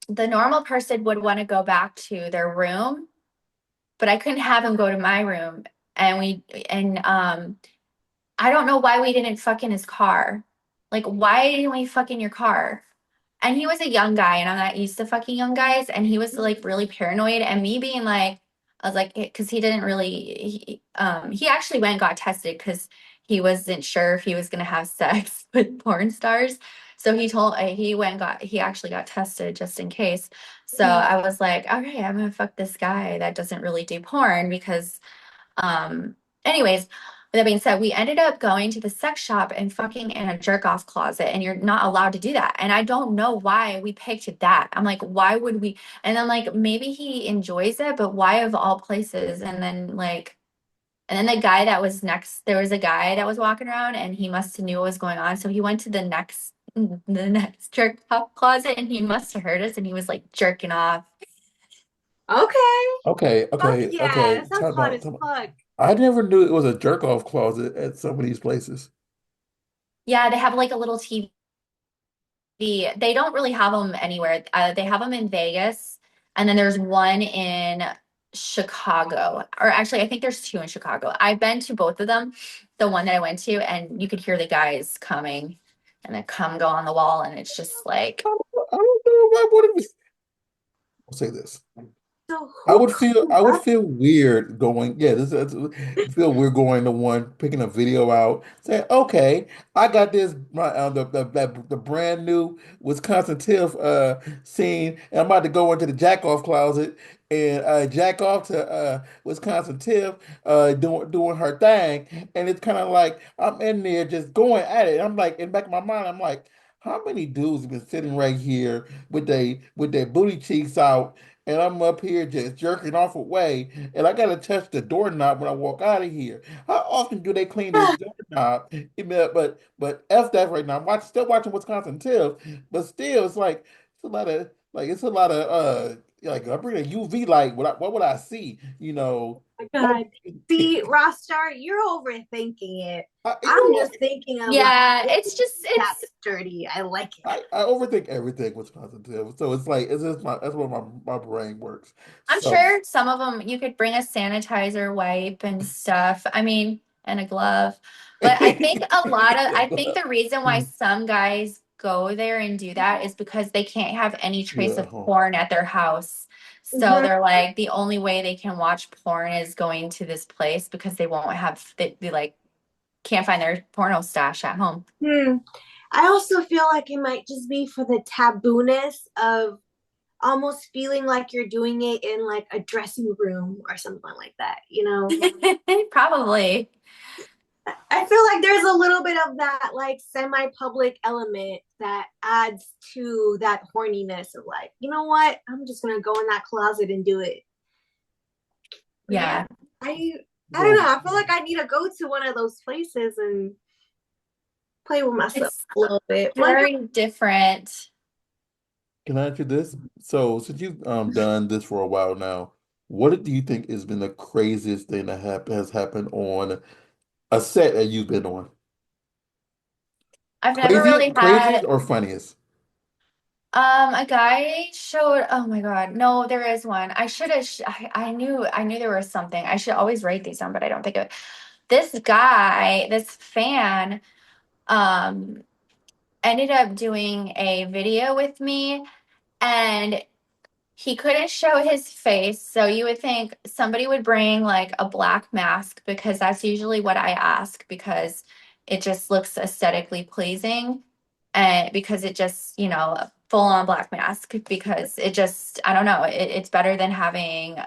the normal person would want to go back to their room, but I couldn't have him go to my room. And I don't know why we didn't fuck in his car. Like, why didn't we fuck in your car? And he was a young guy, and I'm not used to fucking young guys. And he was like really paranoid. And me being like, I was like, because he didn't really, he actually went and got tested because he wasn't sure if he was gonna have sex with porn stars. So he went and he actually got tested just in case. So Mhm. I was like, okay, I'm gonna fuck this guy that doesn't really do porn because um, anyways, with that being said, we ended up going to the sex shop and fucking in a jerk off closet, and you're not allowed to do that. And I don't know why we picked that. I'm like, why would we? And then like maybe he enjoys it, but why of all places? And then the guy that was next, there was a guy that was walking around, and he must have knew what was going on, so he went to the next jerk off closet, and he must have heard us, and he was like jerking off. Okay. Okay, Fuck okay, yeah. okay. That sounds hot as Time out. fuck. I never knew it was a jerk off closet at some of these places. Yeah, they have like a little TV. They don't really have them anywhere. They have them in Vegas, and then there's one in Chicago. Or actually, I think there's two in Chicago. I've been to both of them. The one that I went to, and you could hear the guys coming, and the cum go on the wall, and it's just like, I don't know if I would have. I'll say this. So who I cleaned would up? feel weird going, yeah, feel weird going to one, picking a video out, saying, okay, I got this, the brand new Wisconsin Tiff scene, and I'm about to go into the jack off closet and jack off to Wisconsin Tiff doing her thing. And it's kind of like, I'm in there just going at it. I'm like, in the back of my mind, I'm like, how many dudes have been sitting right here with their booty cheeks out? And I'm up here just jerking off away, and I gotta touch the doorknob when I walk out of here. How often do they clean this doorknob? But F that right now. Still watching Wisconsin Tiff, but still it's a lot of like I bring a UV light. What would I see? You know, My what God. See, Rostar, you're overthinking it. you I'm know what? just thinking of like, yeah, oh, it's just that's it's dirty. I like it. I overthink everything Wisconsin Tiff, so it's like it's just that's where my brain works. I'm So sure some of them you could bring a sanitizer wipe and stuff. I mean, and a glove. But I think the reason why some guys go there and do that is because they can't have any trace yeah. of porn at their house. So Mhm. they're like, the only way they can watch porn is going to this place because they won't have, they like can't find their porno stash at home. Hmm. I also feel like it might just be for the tabooness of almost feeling like you're doing it in like a dressing room or something like that, you know? Probably. I feel like there's a little bit of that like semi-public element that adds to that horniness of like, you know what? I'm just gonna go in that closet and do it. But yeah, Yeah. I I don't know. So I feel like I need to go to one of those places and play with myself It's a little bit. Like, very different. can I ask you this? So, since you've done this for a while now, what do you think has been the craziest thing that has happened on a set that you've been on? I've never really Craziest had or funniest? a guy showed, oh my God. No, there is one. I should have I knew there was something. I should always write these down, but I don't think of it. This guy, this fan, um ended up doing a video with me, and he couldn't show his face, so you would think somebody would bring like a black mask because that's usually what I ask because it just looks aesthetically pleasing. And because it just, full on black mask because it just, I don't know, it's better than having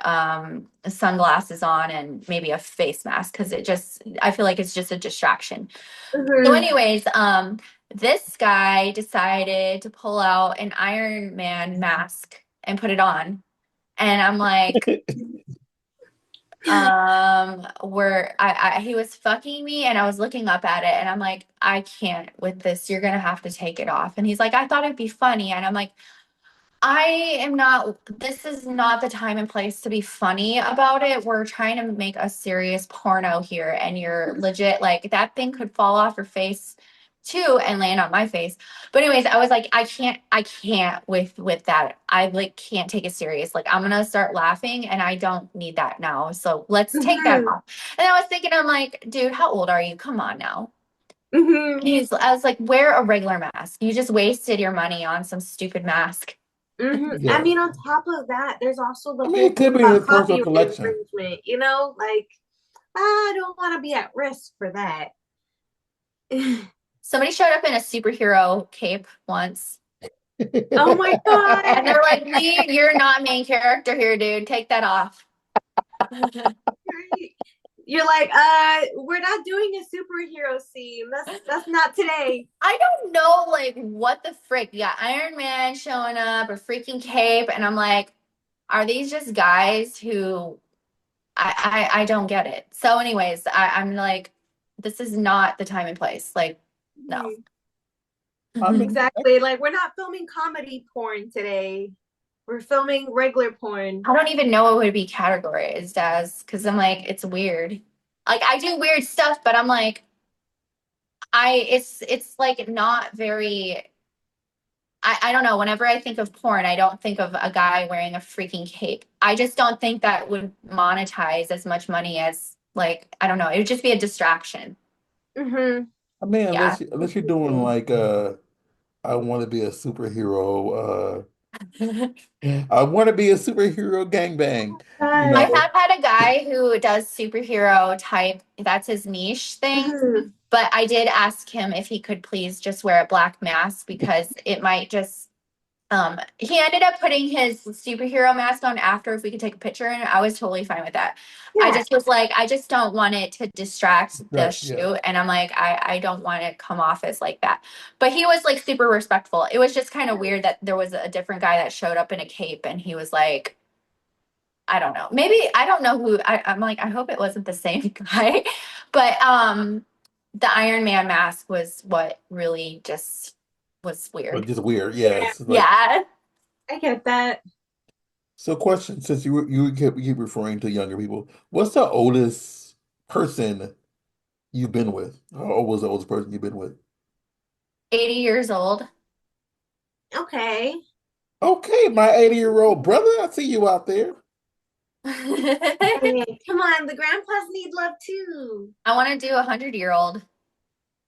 sunglasses on and maybe a face mask because I feel like it's just a distraction. So, mhm. anyways, this guy decided to pull out an Iron Man mask and put it on. And I'm like, where he was fucking me and I was looking up at it and I'm like, I can't with this. You're gonna have to take it off. And he's like, I thought it'd be funny. And I'm like, I am not, this is not the time and place to be funny about it. We're trying to make a serious porno here, and you're legit like that thing could fall off your face too and land on my face. But anyways, I was like, I can't with that. I like can't take it serious. Like I'm gonna start laughing and I don't need that now. So let's take that Hmm. off. And I was thinking, I'm like, dude, how old are you? Come on now. Hmm. I was like, wear a regular mask. You just wasted your money on some stupid mask. Hmm. I Yeah. mean, on top of that, there's also the I mean, whole it thing could be in about his personal copyright collection. infringement, you know? Like, I don't want to be at risk for that. Somebody showed up in a superhero cape once, Oh my God. and they're like, Lee, you're not main character here, dude. Take that off. I Right. You're like, we're not doing a superhero scene. That's not today. don't know, like, what the frick. You got Iron Man showing up, a freaking cape, and I'm like, are these just guys who I don't get it. So, anyways, I'm like, this is not the time and place. Like, no. Mhm. I mean, Exactly. Like, we're not filming comedy porn today. We're filming regular porn. I don't even know what would be categorized as because I'm like, it's weird. Like I do weird stuff, but I'm like, it's like not very I don't know. Whenever I think of porn, I don't think of a guy wearing a freaking cape. I just don't think that would monetize as much money as like, I don't know. It would just be a distraction. Hmm. I mean, Yeah. unless you're doing like I want to be a superhero. I want to be a superhero gangbang. You I God. know, have had a guy who does superhero type, that's his niche thing. Hmm. But I did ask him if he could please just wear a black mask because it might just he ended up putting his superhero mask on after if we could take a picture and I was totally fine with that. I Yeah. just was like, I just don't want it to distract the right? Yeah. shoot. And I'm like, I don't want it to come off as like that. But he was like super respectful. It was just kind of weird that there was a different guy that showed up in a cape and he was like, I don't know. Maybe I don't know who I'm like, I hope it wasn't the same guy. But the Iron Man mask was what really just was But weird. just weird. Yeah. It's like Yeah. I get that. so. Question: since you keep referring to younger people, what's the oldest person you've been with? How old was the oldest person you've been with? 80 years old. Okay. Okay, my 80-year-old brother. I see you out there. I Hey, come on, the grandpas need love too. want to do 100-year-old.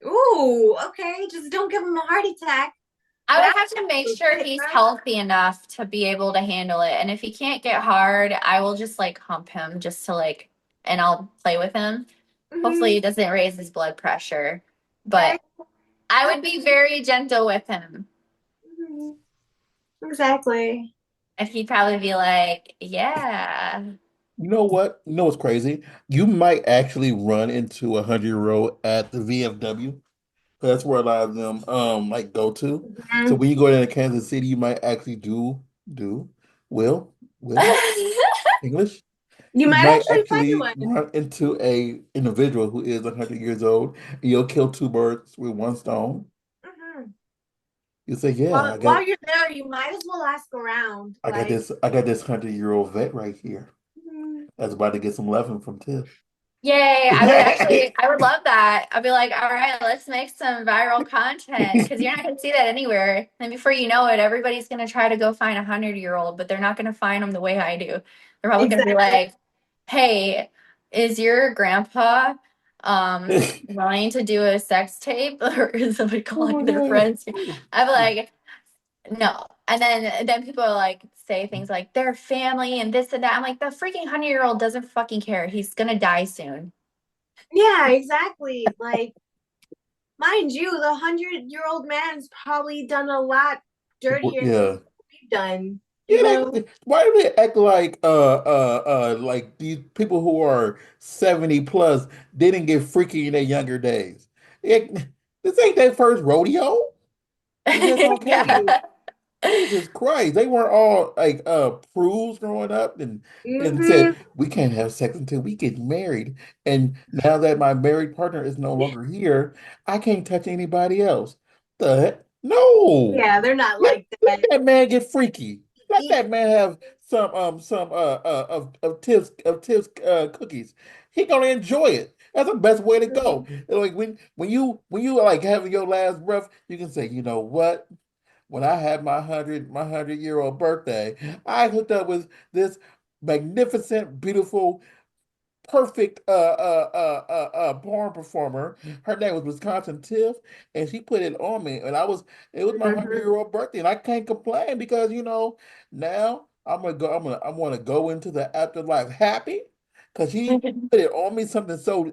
Ooh, okay. Just don't give him a heart attack. I But would I have to make sure fit, he's right? healthy enough to be able to handle it. And if he can't get hard, I will just like hump him just to like, and I'll play with him. Hopefully, Hmm. it doesn't raise his blood pressure. Right. But I would be very gentle with him. Mhm. Exactly. And he'd probably be like, yeah. You know what? You know what's crazy? You might actually run into a 100-year-old at the VFW. That's where a lot of them like go to. So Mhm. when you go into Kansas City, you might actually do will English. You You might might actually find actually one. run into a individual who is 100 years old, and you'll kill two birds with one stone. Mhm. You say, "Yeah, While you're there, you might as well ask around. Like, I got this 100-year-old vet right here mhm. that's about to get some loving from Tiff." Yay, I would actually, I would love that. I'd be like, all right, let's make some viral content because you're not going to see that anywhere. And before you know it, everybody's going to try to go find a 100-year-old, but they're not going to find them the way I do. They're probably going to be Exactly. like, hey, is your grandpa wanting to do a sex tape or is somebody Oh calling my their God. friends? I'd be like, no. And then people like say things like their family and this and that. I'm like, the freaking 100-year-old doesn't fucking care. He's gonna die soon. Yeah, exactly. Like, mind you, the 100-year-old man's probably done a lot dirtier things Yeah. we've done, you Yeah, know? why do they act like these people who are 70 plus didn't get freaky in their younger days? It, this ain't their first rodeo. It's just okay. Yeah. Jesus Christ. They weren't all like prudes growing up and Hmm. said, we can't have sex until we get married. And now that my married partner is no longer here, I can't touch anybody else. The heck? No. Yeah, they're not Let like let that. that man get freaky. Let He, that man have some of Tiff's cookies. He gonna enjoy it. That's the best way to go. Like when you like having your last breath, you can say, you know what? When I had my 100-year-old birthday, I hooked up with this magnificent, beautiful, perfect porn performer. Her name was Wisconsin Tiff, and she put it on me. And it was my hundred Mhm. year old birthday, and I can't complain because now I want to go into the afterlife happy because she put it on me something so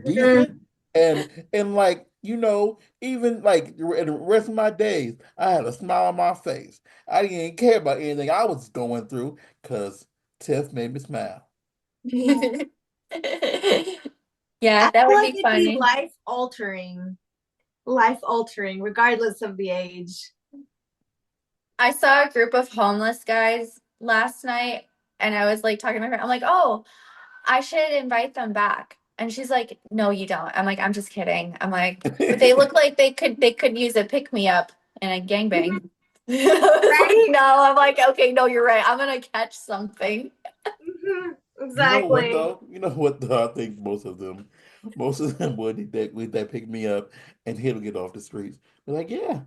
decent Mhm. and like even like in the rest of my days, I had a smile on my face. I didn't even care about anything I was going through because Tiff made me smile. Yeah, I that feel would like be it'd be funny. life altering, regardless of the age. I saw a group of homeless guys last night and I was like talking to my friend. I'm like, oh, I should invite them back. And she's like, no, you don't. I'm like, I'm just kidding. I'm like, but they look like they could use a pick me up and a gangbang. I was like, Right? no, I'm like, okay, no, you're right. I'm gonna catch something. Mhm. You know what Exactly. though? You know what though? I think most of them would that pick me up and he'll get off the streets. Be like, yeah,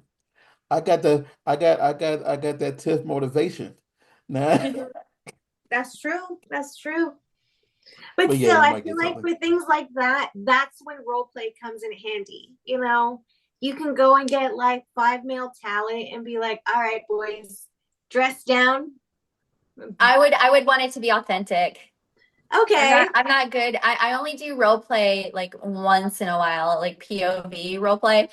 I got that Tiff motivation. Nah, That's true. That's true. But but yeah, still, you I might feel get like something. with things like that, that's when role play comes in handy. You know, you can go and get like five male talent and be like, all right, boys, dress down. I would want it to be authentic. I'm Okay. not I'm not good. I only do role play like once in a while, like POV role play.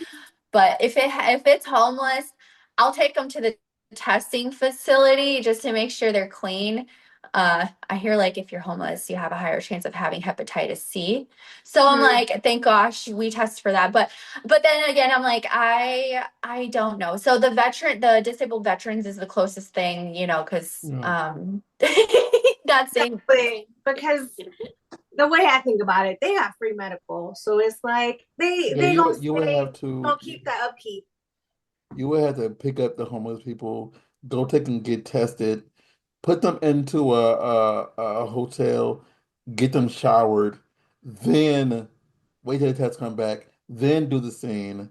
But if it's homeless, I'll take them to the testing facility just to make sure they're clean. I hear like if you're homeless, you have a higher chance of having hepatitis C. So I'm Mhm. like, thank gosh we test for that. But then again, I'm like, I don't know. So the disabled veterans is the closest thing, because Yeah, not saying Because the way I think about it, they have free medical, so it's like yeah. they gonna You would stay, have to gonna keep the upkeep. you would have to pick up the homeless people, go take them get tested, put them into a hotel, get them showered, then wait till the tests come back, then do the scene.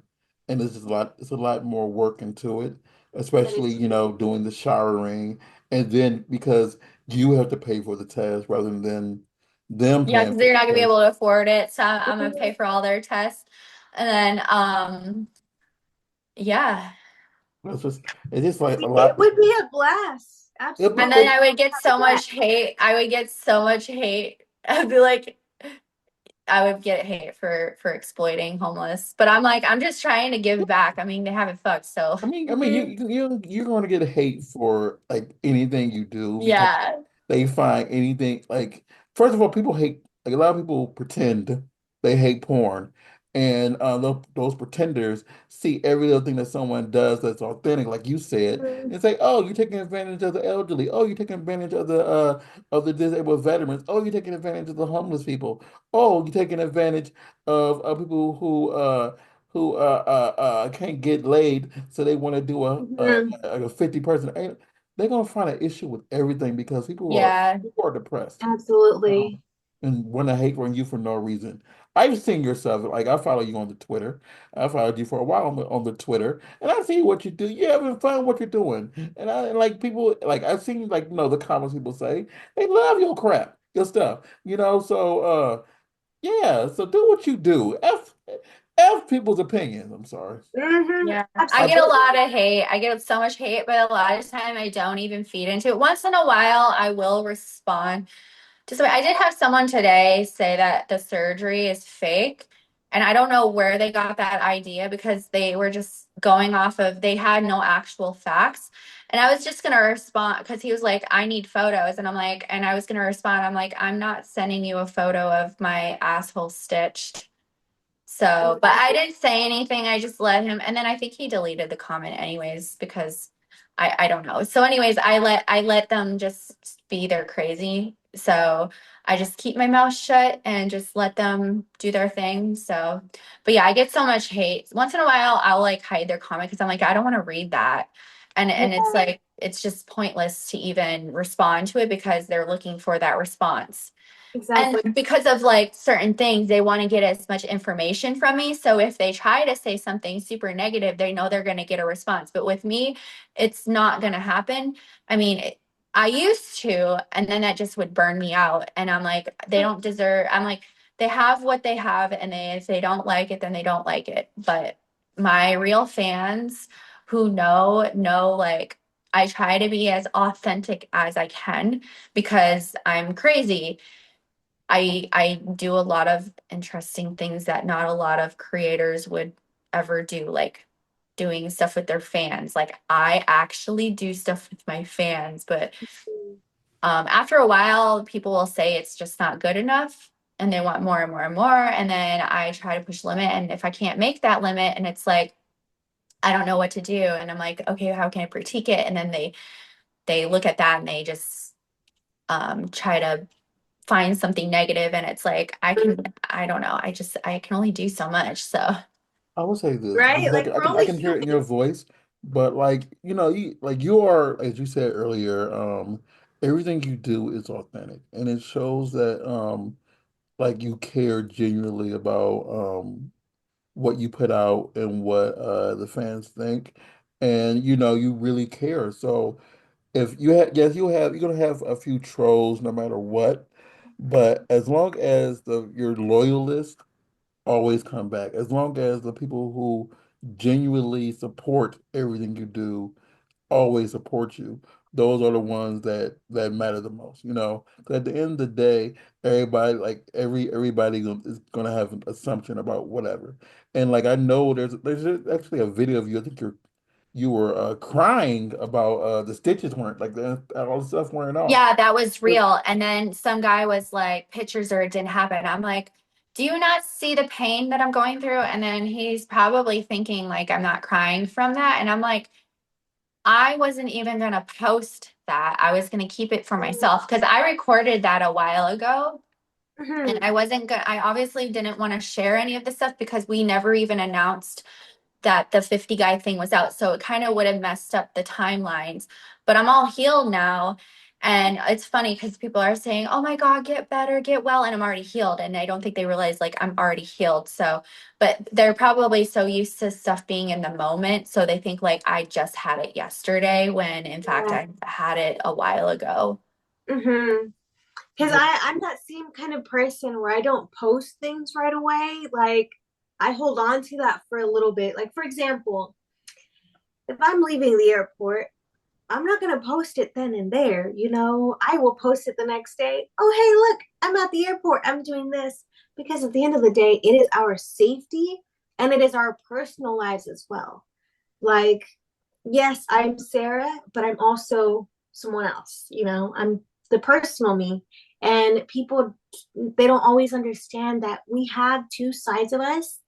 And it's a lot more work into it, That especially, is true. doing the showering. And then because you have to pay for the test rather than them Yeah, paying because for they're not gonna the be test. able to afford it. So I'm gonna Mhm. pay for all their tests. And then yeah. It's just like a It lot. would be a blast. It'll be, And then Absolutely. it, I would get A so blast. much hate. I would get so much hate. I'd be like, I would get hate for exploiting homeless. But I'm like, I'm just trying to give back. I mean, they haven't fucked, so Mhm. you're going to get hate for like anything you do because yeah. they find anything like first of all, people hate like a lot of people pretend they hate porn, and those pretenders see every little thing that someone does that's authentic, like you said, Mhm. and say, "Oh, you're taking advantage of the elderly. Oh, you're taking advantage of the disabled veterans. Oh, you're taking advantage of the homeless people. Oh, you're taking advantage of people who can't get laid, so they want to do Mhm. a 50 person. They're gonna find an issue with everything because Yeah. people are depressed Absolutely. and want to hate on you for no reason. I've seen yourself, like I follow you on the Twitter. I followed you for a while on the Twitter, and I see what you do. You're having fun what you're doing. And I like people like I've seen like the comments people say. They love your crap, your stuff. So yeah, so do what you do. F people's opinions. I'm sorry. Hmm. Yeah, I I get a Absolutely. lot of hate. I get so much hate, but a lot of time I don't even feed into it. Once in a while, I will respond. I did have someone today say that the surgery is fake. And I don't know where they got that idea because they were just going off of, they had no actual facts. And I was just going to respond because he was like, I need photos. And I'm like, and I was going to respond, I'm like, I'm not sending you a photo of my asshole stitched. So, but I Exactly. didn't say anything. I just let him. And then I think he deleted the comment anyways because I don't know. So anyways, I let them just be their crazy. So I just keep my mouth shut and just let them do their thing. So, but yeah, I get so much hate. Once in a while, I'll like hide their comment because I'm like, I don't want to read that. And it's Yeah, like it's just pointless to even respond to it because they're looking for that response. And exactly. because of like certain things, they want to get as much information from me. So if they try to say something super negative, they know they're going to get a response. But with me, it's not going to happen. I mean, I used to, and then that just would burn me out. And I'm like, they don't deserve, I'm like, they have what they have, and if they don't like it, then they don't like it. But my real fans who know like I try to be as authentic as I can because I'm crazy. I do a lot of interesting things that not a lot of creators would ever do, like doing stuff with their fans. Like I actually do stuff with my fans, but after a while, people will say it's just not good enough and they want more and more and more. And then I try to push limit. And if I can't make that limit and it's like, I don't know what to do. And I'm like, okay, how can I critique it? And then they look at that and they just try to find something negative, and it's like I don't know, I can only do so much. So I will say this Right? because Like we're I only can hear it in your human. voice, but like you are, as you said earlier, everything you do is authentic, and it shows that like you care genuinely about what you put out and what the fans think, and you really care. So if you have, yes, you're gonna have a few trolls no matter what, but as long as the your loyalists always come back. As long as the people who genuinely support everything you do always support you, those are the ones that matter the most. 'Cause at the end of the day, everybody like everybody is gonna have an assumption about whatever. And like I know there's actually a video of you. I think you were crying about the stitches weren't like all the stuff wearing off. yeah, that was real. And then some guy was like, pictures or it didn't happen. I'm like, do you not see the pain that I'm going through? And then he's probably thinking like I'm not crying from that. And I'm like, I wasn't even gonna post that. I was gonna keep it for myself because I recorded that a while ago. And Mhm. I wasn't gonna, I obviously didn't want to share any of the stuff because we never even announced that the 50 guy thing was out. So it kind of would have messed up the timelines. But I'm all healed now. And it's funny because people are saying, oh my God, get better, get well. And I'm already healed. And I don't think they realize like I'm already healed. So, but they're probably so used to stuff being in the moment. So they think like I just had it yesterday when in fact Yeah. I had it a while ago. Mm-hmm. Because Yep. I'm that same kind of person where I don't post things right away. Like I hold on to that for a little bit. Like for example, if I'm leaving the airport, I'm not gonna post it then and there, you know. I will post it the next day. Oh, hey, look, I'm at the airport. I'm doing this. Because at the end of the day, it is our safety and it is our personal lives as well. Like, yes, I'm Sarah, but I'm also someone else, you know. I'm the personal me. And people they don't always understand that we have two sides of us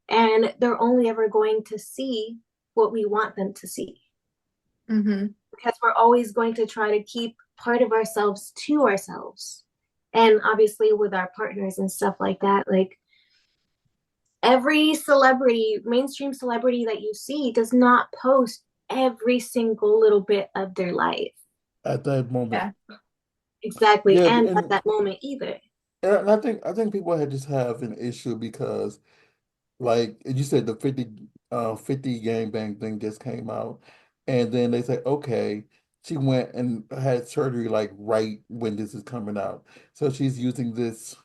and they're only ever going to see what we want them to see Mm-hmm. because we're always going to try to keep part of ourselves to ourselves. And obviously, with our partners and stuff like that, like every celebrity, mainstream celebrity that you see, does not post every single little bit of their life. At that moment. Yeah. Exactly. Yeah, And at that moment, either. and I think people had just have an issue because like you said, the 50 gangbang thing just came out, and then they say, okay, she went and had surgery like right when this is coming out, so she's using this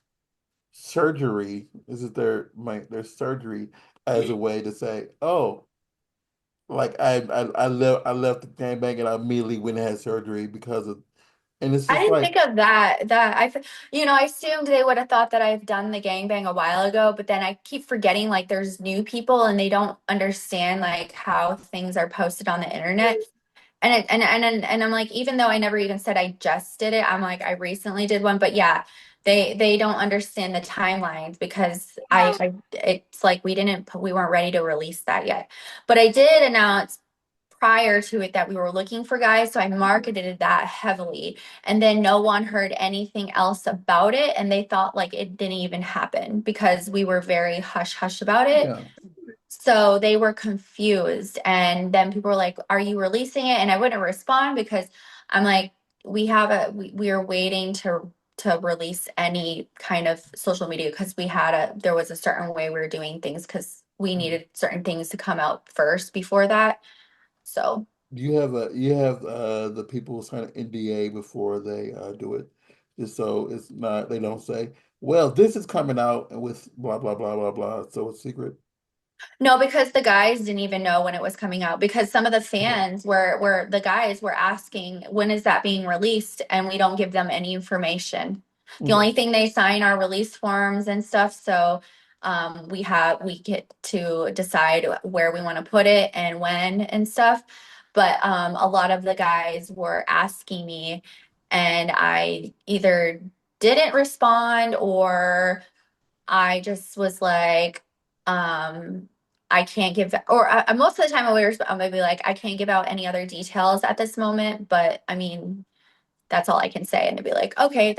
surgery. This is their surgery as a way to say, oh, like I left the gangbang and I immediately went and had surgery because of, and it's I just didn't like think of that. I assumed they would have thought that I've done the gangbang a while ago, but then I keep forgetting like there's new people and they don't understand like how things are posted on the internet. And I'm like, even though I never even said I just did it, I'm like, I recently did one, but yeah, they don't understand the timelines because Yeah. it's like we weren't ready to release that yet. But I did announce prior to it that we were looking for guys, so I marketed that heavily. And then no one heard anything else about it, and they thought like it didn't even happen because we were very hush hush about it. Yeah. So they were confused. And then people were like, "Are you releasing it?" And I wouldn't respond because I'm like, we are waiting to release any kind of social media because there was a certain way we were doing things because we needed certain things to come out first before that. So You have the people sign an NDA before they do it, just so it's not they don't say, well, this is coming out and with blah blah blah blah blah, so it's secret. no, because the guys didn't even know when it was coming out because some of the Okay. fans were the guys were asking when is that being released and we don't give them any information. The Okay. only thing they sign are release forms and stuff. So we get to decide where we want to put it and when and stuff. But a lot of the guys were asking me and I either didn't respond or I just was like, um, I can't give, or most of the time I'm gonna be like, I can't give out any other details at this moment, but I mean, that's all I can say. And they'd be like, okay,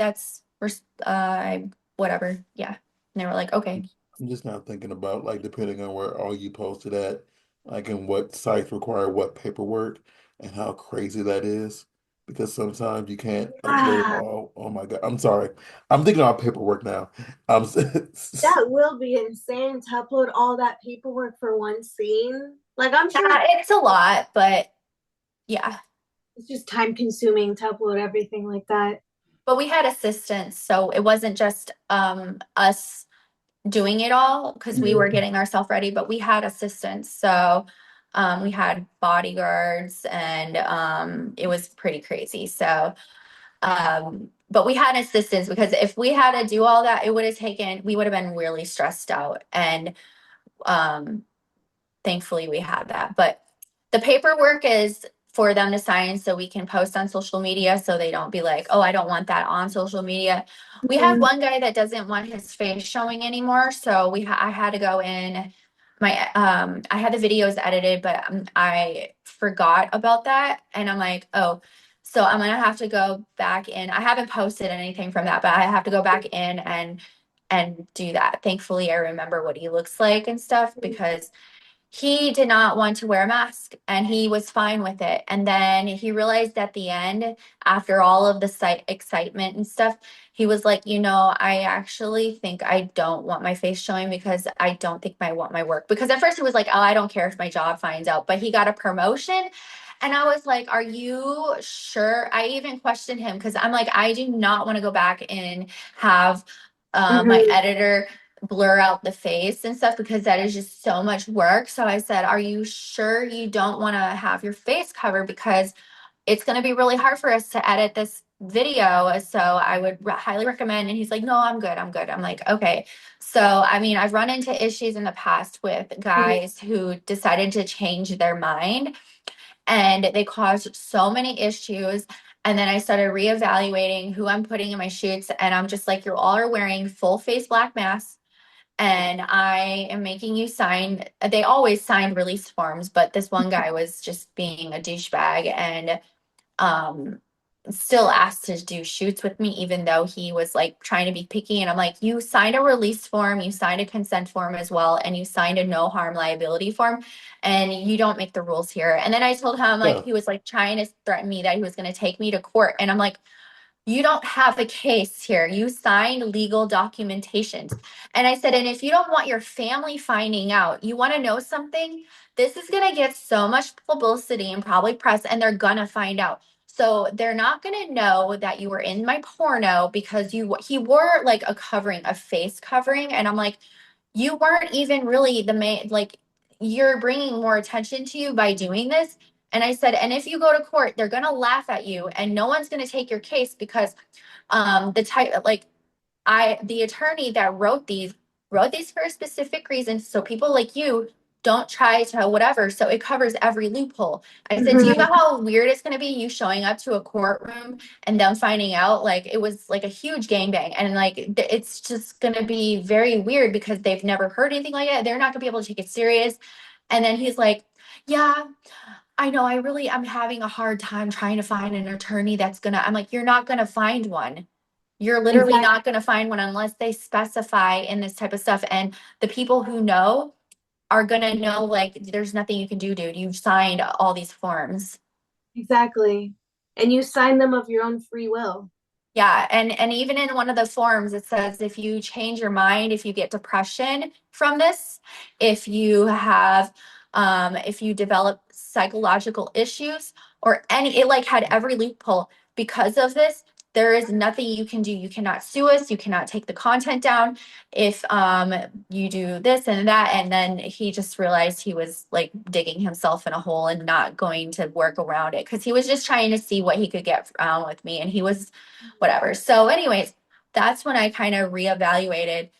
whatever. Yeah. And they were like, okay. I'm just not thinking about like depending on where all you posted at, like and what sites require what paperwork and how crazy that is. Because sometimes you can't upload it Ah, all. Oh my God. I'm sorry. I'm thinking about paperwork now. Um, that will be insane to upload all that paperwork for one scene. Like, I'm sure It's a lot, but yeah. it's just time consuming to upload everything like that. But we had assistants, so it wasn't just us doing it all because we yeah. were getting ourselves ready, but we had assistants. So we had bodyguards and it was pretty crazy. So, but we had assistants because if we had to do all that, we would have been really stressed out. And um, thankfully we had that. But the paperwork is for them to sign so we can post on social media so they don't be like, oh, I don't want that on social media. We have Mhm. one guy that doesn't want his face showing anymore, so I had to go in I had the videos edited, but I forgot about that and I'm like, oh, so I'm gonna have to go back in. I haven't posted anything from that, but I have to go back in and do that. Thankfully, I remember what he looks like and stuff because he did not want to wear a mask and he was fine with it. And then he realized at the end, after all of the excitement and stuff, he was like, I actually think I don't want my face showing because I don't think I want my work. Because at first he was like, oh, I don't care if my job finds out, but he got a promotion. And I was like, are you sure? I even questioned him because I'm like, I do not want to go back and have my Mhm. editor blur out the face and stuff because that is just so much work. So I said, are you sure you don't want to have your face covered because it's going to be really hard for us to edit this video. So I would highly recommend. And he's like, no, I'm good. I'm good. I'm like, okay. So, I mean, I've run into issues in the past with guys who decided to change their mind and they caused so many issues. And then I started reevaluating who I'm putting in my shoots. And I'm just like, you all are wearing full face black masks and I am making you sign. They always signed release forms, but this one guy was just being a douchebag and um still asked to do shoots with me, even though he was like trying to be picky. And I'm like, you signed a release form, you signed a consent form as well, and you signed a no harm liability form, and you don't make the rules here. And then I told him like Yeah. he was like trying to threaten me that he was going to take me to court, and I'm like, you don't have a case here. You signed legal documentations. And I said, and if you don't want your family finding out, you want to know something? This is going to get so much publicity and probably press, and they're going to find out. So they're not going to know that you were in my porno because he wore like a covering, a face covering. And I'm like, you weren't even really the main, like, you're bringing more attention to you by doing this. And I said, and if you go to court, they're going to laugh at you and no one's going to take your case because the type, like, the attorney that wrote these for a specific reason. So people like you don't try to whatever. So it covers every loophole. I said, do you know Mhm. how weird it's going to be you showing up to a courtroom and them finding out like it was like a huge gangbang and like it's just going to be very weird because they've never heard anything like it. They're not going to be able to take it serious. And then he's like, yeah, I know I'm having a hard time trying to find an attorney I'm like, you're not gonna find one. You're literally Exactly. not gonna find one unless they specify in this type of stuff. And the people who know are gonna know like there's nothing you can do, dude. You've signed all these forms. Exactly. And you sign them of your own free will. Yeah, and even in one of the forms it says if you change your mind, if you get depression from this, if you develop psychological issues or any it like had every loophole because of this, there is nothing you can do. You cannot sue us, you cannot take the content down if you do this and that. And then he just realized he was like digging himself in a hole and not going to work around it because he was just trying to see what he could get with me and he was whatever. So, anyways, that's when I kind of reevaluated.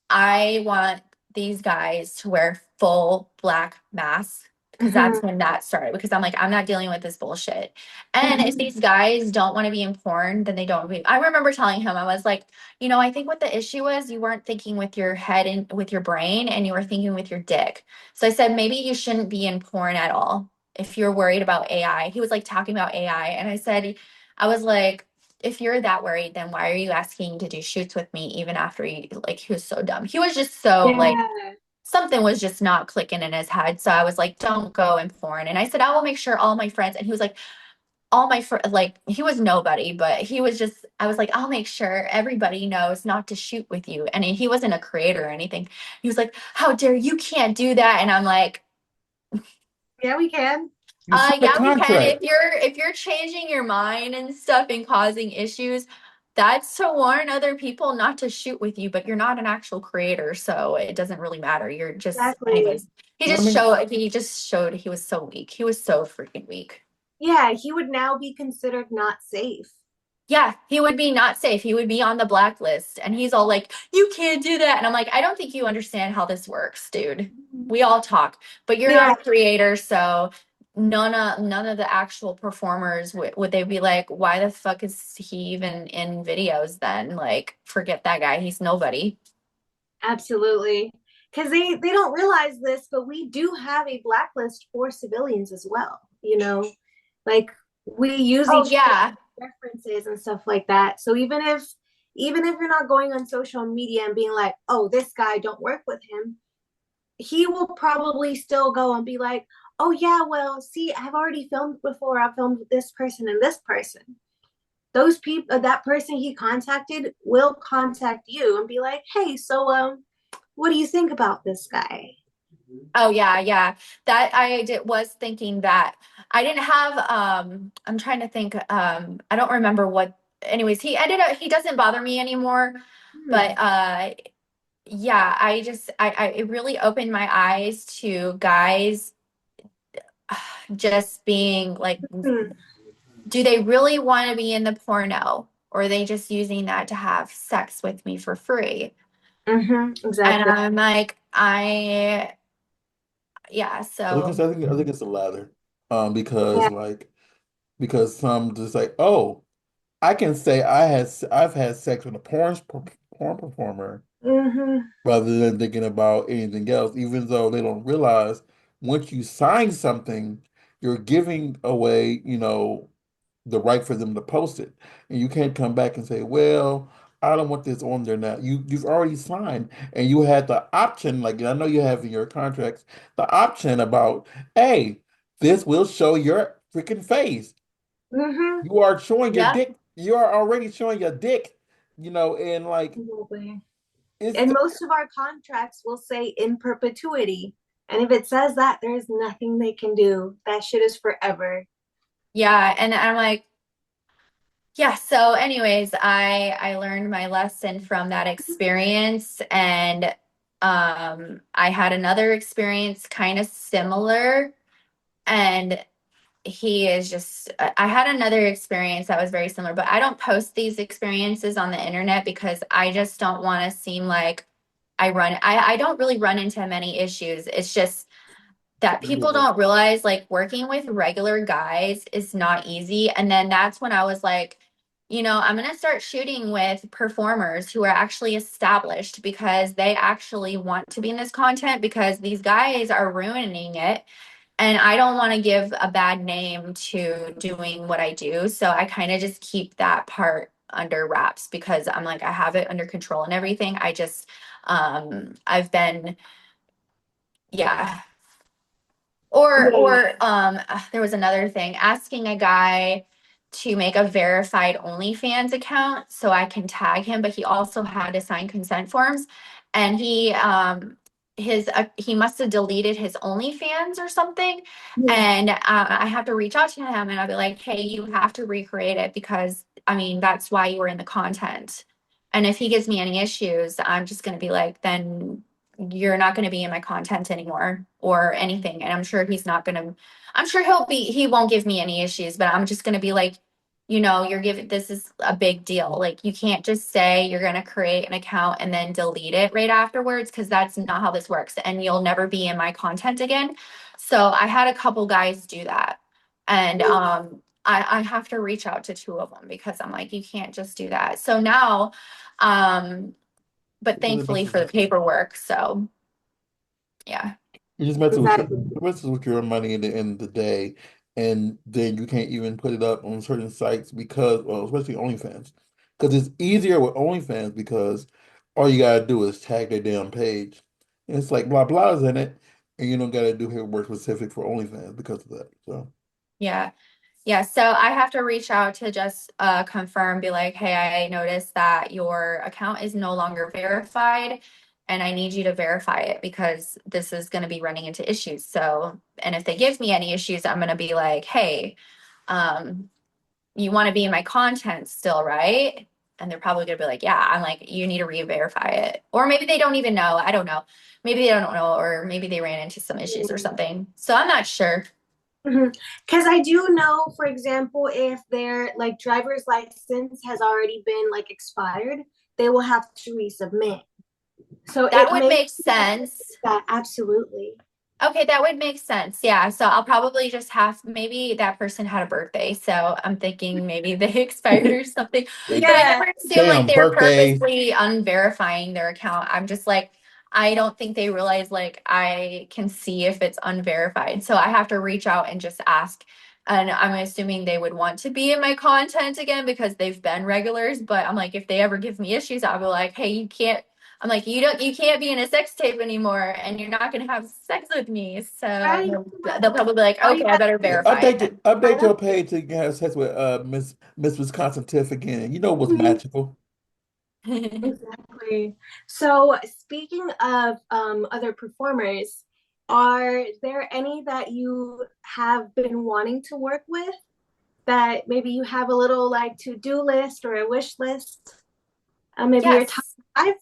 I want these guys to wear full black masks because that's Hmm. when that started. Because I'm like, I'm not dealing with this bullshit. And if Hmm. these guys don't want to be in porn, then they don't be. I remember telling him, I was like, I think what the issue was, you weren't thinking with your head and with your brain, and you were thinking with your dick. So I said, maybe you shouldn't be in porn at all if you're worried about AI. He was like talking about AI. And I was like, if you're that worried, then why are you asking to do shoots with me even after he was so dumb. He was just so like Yeah. something was just not clicking in his head. So I was like, don't go in porn. And I said, I will make sure all my friends, and he was like, all my friends, like he was nobody, but I was like, I'll make sure everybody knows not to shoot with you. And he wasn't a creator or anything. He was like, how dare you can't do that. And I'm like, Yeah, we can. You signed a yeah, we can. contract. If you're changing your mind and stuff and causing issues, that's to warn other people not to shoot with you, but you're not an actual creator, so it doesn't really matter. You're just Exactly. anyways. I mean, He just showed he was so weak. He was so freaking weak. Yeah, he would now be considered not safe. Yeah, he would be not safe. He would be on the blacklist. And he's all like, you can't do that. And I'm like, I don't think you understand how this works, dude. We all talk, but you're not Yeah, a creator. So none of the actual performers would they be like, why the fuck is he even in videos then? Like, forget that guy. He's nobody. absolutely. Because they don't realize this, but we do have a blacklist for civilians as well. Like we use Oh, each other yeah. references and stuff like that. So even if you're not going on social media and being like, oh, this guy, don't work with him, he will probably still go and be like, oh yeah, well, see, I've already filmed before. I filmed with this person and this person. Those people, that person he contacted will contact you and be like, hey, so what do you think about this guy? Oh yeah, yeah. That was thinking that I didn't have I'm trying to think I don't remember what anyways, he doesn't bother me anymore, but Hmm. yeah, I it really opened my eyes to guys just being like, Hmm. do they really want to be in the porno or are they just using that to have sex with me for free? Hmm. And Exactly. I'm like, yeah, so I think it's the latter. Yeah. Because because some just like, oh, I can say I've had sex with a porn performer Hmm. rather than thinking about anything else, even though they don't realize once you sign something, you're giving away, the right for them to post it. And you can't come back and say, well, I don't want this on there now. You've already signed and you had the option, like I know you have in your contracts, the option about, hey, this will show your freaking face. Hmm. You are showing your yeah. dick. You are already showing your dick, and like Absolutely. it's And most of our contracts will say in perpetuity. And if it says that, there is nothing they can do. That shit is forever. Yeah, and I'm like, yeah, so anyways, I learned my lesson from that experience and I had another experience kind of similar and he is just I had another experience that was very similar, but I don't post these experiences on the internet because I just don't want to seem like I don't really run into many issues. It's just that people don't realize like working with regular guys is not easy. And then that's when I was like, I'm going to start shooting with performers who are actually established because they actually want to be in this content because these guys are ruining it And I don't want to give a bad name to doing what I do. So I kind of just keep that part under wraps because I'm like, I have it under control and everything. I've been, yeah. Yeah. There was another thing, asking a guy to make a verified OnlyFans account so I can tag him, but he also had to sign consent forms. And he must have deleted his OnlyFans or something. Yeah. And I have to reach out to him and I'll be like, hey, you have to recreate it because I mean that's why you were in the content. And if he gives me any issues, I'm just gonna be like, then you're not going to be in my content anymore or anything. And I'm sure I'm sure he won't give me any issues, but I'm just going to be like, this is a big deal. Like, you can't just say you're going to create an account and then delete it right afterwards, because that's not how this works. And you'll never be in my content again. So I had a couple guys do that. And, I have to reach out to two of them because I'm like, you can't just do that. So now, um, but Because it thankfully for the messes, paperwork. So yeah. it just messes with Exactly. it messes with your money at the end of the day, and then you can't even put it up on certain sites because, well, especially OnlyFans, because it's easier with OnlyFans because all you gotta do is tag their damn page, and it's like blah blah's in it, and you don't gotta do paperwork specific for OnlyFans because of that. So Yeah. Yeah. So I have to reach out to just confirm, be like, hey, I noticed that your account is no longer verified and I need you to verify it because this is going to be running into issues. So, and if they give me any issues, I'm going to be like, hey, um, you want to be in my content still, right? And they're probably going to be like, yeah. I'm like, you need to re-verify it. Or maybe they don't even know. I don't know. Maybe they don't know, or maybe they ran into some issues or something. So I'm not sure. Because I do know, for example, if their like driver's license has already been like expired, they will have to resubmit. So That it would makes make sense. that absolutely. Okay, that would make sense. Yeah. So I'll probably just have maybe that person had a birthday. So I'm thinking maybe they expired or something. they But I Yeah. never assume like damn they're birthdays. purposely unverifying their account. I'm just like, I don't think they realize like I can see if it's unverified. So I have to reach out and just ask. And I'm assuming they would want to be in my content again because they've been regulars. But I'm like, if they ever give me issues, I'll be like, hey, you can't. I'm like, you can't be in a sex tape anymore and you're not gonna have sex with me. So Right. they'll probably be like, All you okay, I have better to do is verify it. Update sign up. your page to have sex with Miss Wisconsin Tiff again. You know what's Mhm. magical. Exactly. So, speaking of other performers, are there any that you have been wanting to work with that maybe you have a little like to-do list or a wish list? Maybe your top Yes. five?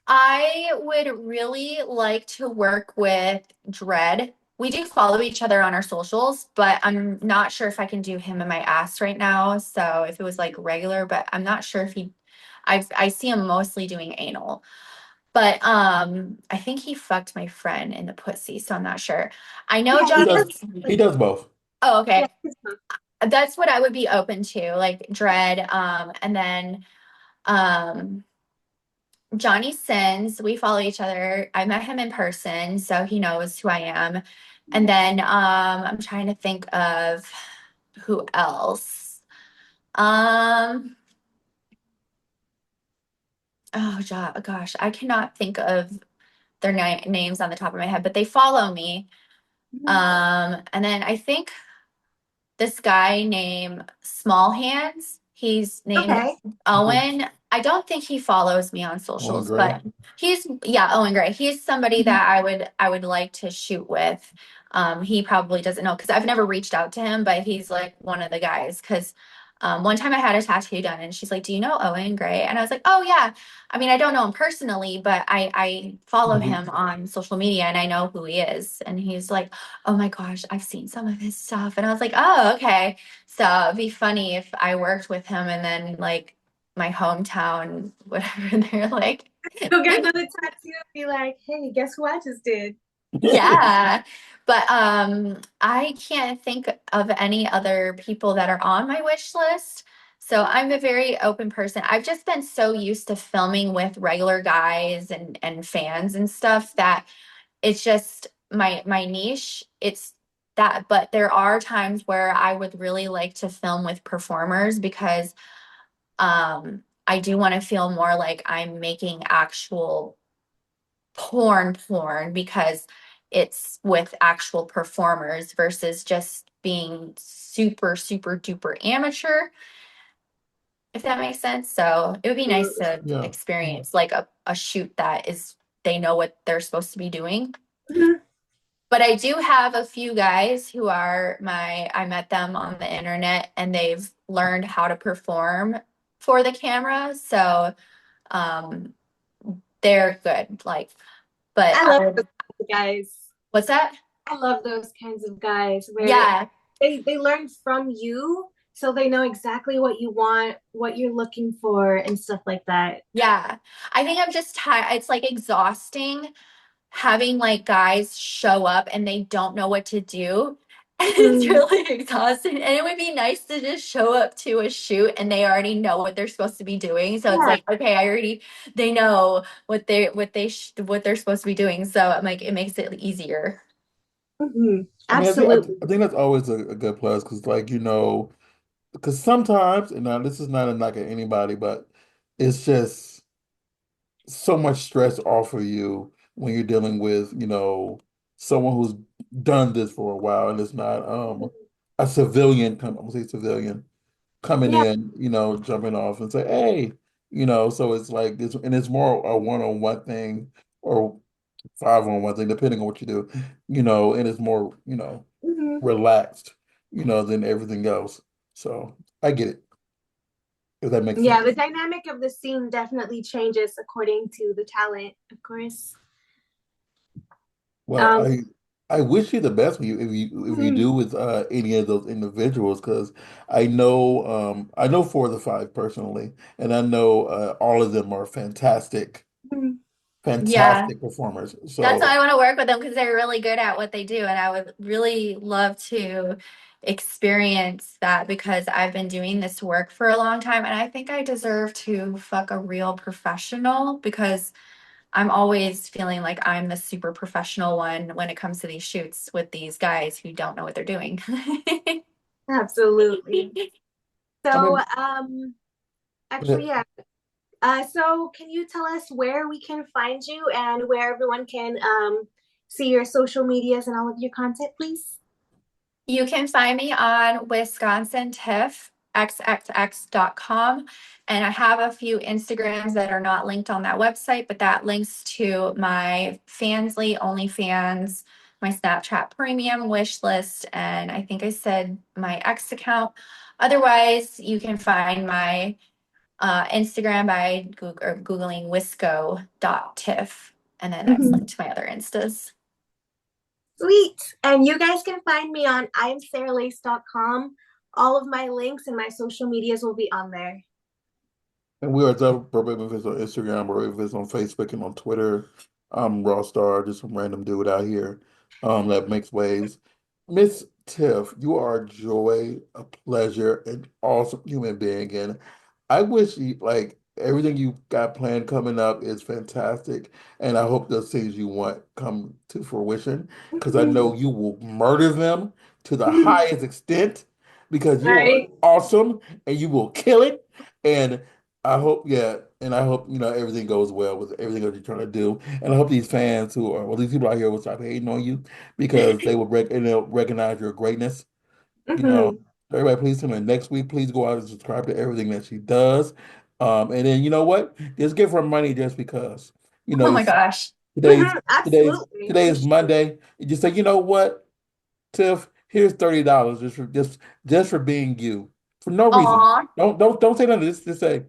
I would really like to work with Dread. We do follow each other on our socials, but I'm not sure if I can do him in my ass right now. So if it was like regular, but I'm not sure if I see him mostly doing anal. But I think he fucked my friend in the pussy, so I'm not sure. I know Yeah, He he Johnny. does does. he does both. Oh, Yeah, okay. he's fun. That's what I would be open to, like Dread. And then um Johnny Sins, we follow each other. I met him in person, so he knows who I am. And then I'm trying to think of who else. Um gosh, I cannot think of their names on the top of my head, but they follow me. Mhm. And then I think this guy named Small Hands. He's named Okay. Owen. I don't think he follows me on Owen socials, Gray. but Owen Gray. He's somebody Mhm. that I would like to shoot with. He probably doesn't know because I've never reached out to him, but he's like one of the guys. Because one time I had a tattoo done, and she's like, "Do you know Owen Gray?" And I was like, "Oh yeah." I mean, I don't know him personally, but I follow Mhm. him on social media, and I know who he is. And he's like, oh my gosh, I've seen some of his stuff. And I was like, oh, okay. So it'd be funny if I worked with him and then like my hometown, whatever, they're like, Go get another tattoo and be like, hey, guess who I just did? yeah. But I can't think of any other people that are on my wish list. So I'm a very open person. I've just been so used to filming with regular guys and fans and stuff that it's just my niche. It's that, but there are times where I would really like to film with performers because I do want to feel more like I'm making actual porn because it's with actual performers versus just being super, super duper amateur, if that makes sense. So it would be nice to Yeah. experience like a shoot that is they know what they're supposed to be doing. Mhm. But I do have a few guys who are I met them on the internet and they've learned how to perform for the camera. So um they're good. Like, but I love those kinds of guys. what's that? I love those kinds of guys where Yeah, they learn from you, so they know exactly what you want, what you're looking for, and stuff like that. yeah. I think I'm just tired. It's like exhausting having like guys show up and they don't know what to do. And it's Mhm. really exhausting. And it would be nice to just show up to a shoot and they already know what they're supposed to be doing. So it's Yeah. like, okay, they know what they're supposed to be doing. So I'm like, it makes it easier. I mean, Absolutely. I think that's always a good plus because, like, because sometimes, and now this is not a knock at anybody, but it's just so much stress off of you when you're dealing with, someone who's done this for a while and it's not a civilian, I'm gonna say civilian, coming Yeah. in, jumping off and say, hey, so it's like this, and it's more a one-on-one thing or five-on-one thing, depending on what you do, and it's more, Mhm. relaxed, than everything else. So I get it, if that makes Yeah, the sense. dynamic of the scene definitely changes according to the talent, of course. Well, Um, I wish you the best when if you mhm, do with any of those individuals because I know four of the five personally, and I know all of them are fantastic, mhm. Yeah. fantastic performers. That's why So I want to work with them because they're really good at what they do. And I would really love to experience that because I've been doing this work for a long time. And I think I deserve to fuck a real professional because I'm always feeling like I'm the super professional one when it comes to these shoots with these guys who don't know what they're doing. Absolutely. I So, mean, actually, yeah. So can you tell us where we can find you and where everyone can see your social medias and all of your content, please? You can find me on Wisconsin Tiff xxx.com, and I have a few Instagrams that are not linked on that website, but that links to my Fansly OnlyFans, my Snapchat premium wish list, and I think I said my X account. Otherwise, you can find my Instagram by Googling wisco.tiff, and then that's Mhm. linked to my other Instas. Sweet. And you guys can find me on imsaralace.com. All of my links and my social medias will be on there. and we are at Burbank Memphis on Instagram, Burbank Memphis on Facebook and on Twitter. I'm Raw Star, just some random dude out here that makes waves. Miss Tiff, you are a joy, a pleasure, an awesome human being. And I wish you like everything you got planned coming up is fantastic. And I hope those things you want come to fruition because I know you will murder them to the highest extent because you are Right? awesome and you will kill it. And I hope, yeah, and I hope, everything goes well with everything that you're trying to do. And I hope these fans who are, well, these people out here will stop hating on you because they will and they'll recognize your greatness. You know, Mhm. everybody, please tune in next week. Please go out and subscribe to everything that she does. And then you know what? Just give her money just because. You know, Oh my gosh. today's Mhm. today's Absolutely, today for is sure. Monday. You just say, you know what? Tiff, here's $30 just for being you. For no reason. Aw. Don't say nothing. Just say,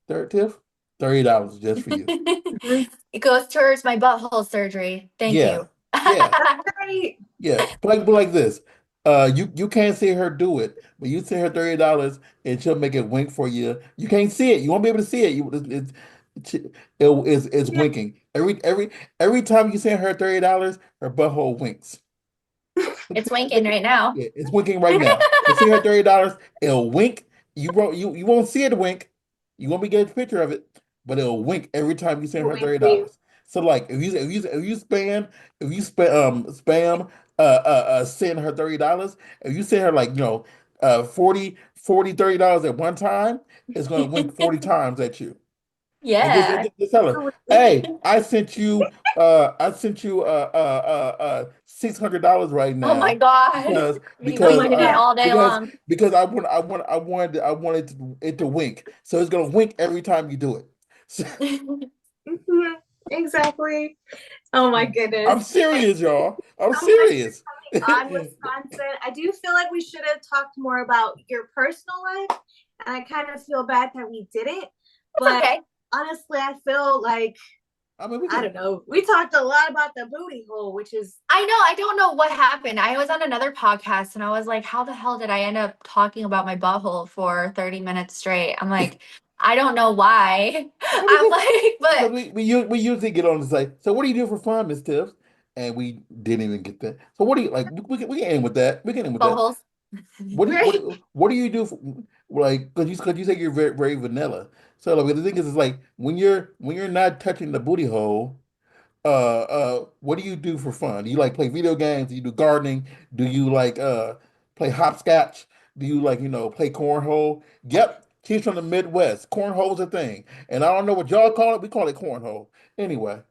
third Tiff, $30 just for you. Mhm. It goes towards my butthole surgery. Thank Yeah. you. Yeah. Right. Yeah. But like this. You can't see her do it, but you send her $30 and she'll make it wink for you. You can't see it. You won't be able to see it. It's Yeah. winking. Every time you send her $30, her butthole winks. It's winking right now. Yeah, it's winking right now. So see her $30, it'll wink. You won't see it wink. You won't be getting a picture of it, but it'll wink every time you send Can't her wait thirty for you. dollars. So like if you spam spam send her $30, if you send her like 40 $30 at one time, it's gonna wink 40 times at you. And Yeah. just tell her, Absolutely. hey, I sent you $600 right Oh my now God. because Be Oh because my winking it uh God. all day because long. because I wanted it to wink. So it's gonna wink every time you do it. So, Mhm. Exactly. Oh my I'm goodness. serious, y'all. I'm So much serious. on Wisconsin. I do feel like we should have talked more about your personal life, and I kind of feel bad that we didn't. It's But okay. honestly, I feel like I mean, we I can. don't know. We talked a lot about the booty hole, which is I know. I don't know what happened. I was on another podcast and I was like, how the hell did I end up talking about my butthole for 30 minutes straight? I'm like, I don't know why. Well, I'm like, because but we usually get on to say, so what do you do for fun, Miss Tiff? And we didn't even get that. So what do you like? We can end with that. We can end with that. buttholes. right. What do you do for, like because you say you're very vanilla. So like the thing is like when you're not touching the booty hole, what do you do for fun? Do you like play video games? Do you do gardening? Do you like play hopscotch? Do you like play cornhole? Yep, she's from the Midwest. Cornhole's a thing, and I don't know what y'all call it. We call it cornhole. Anyway,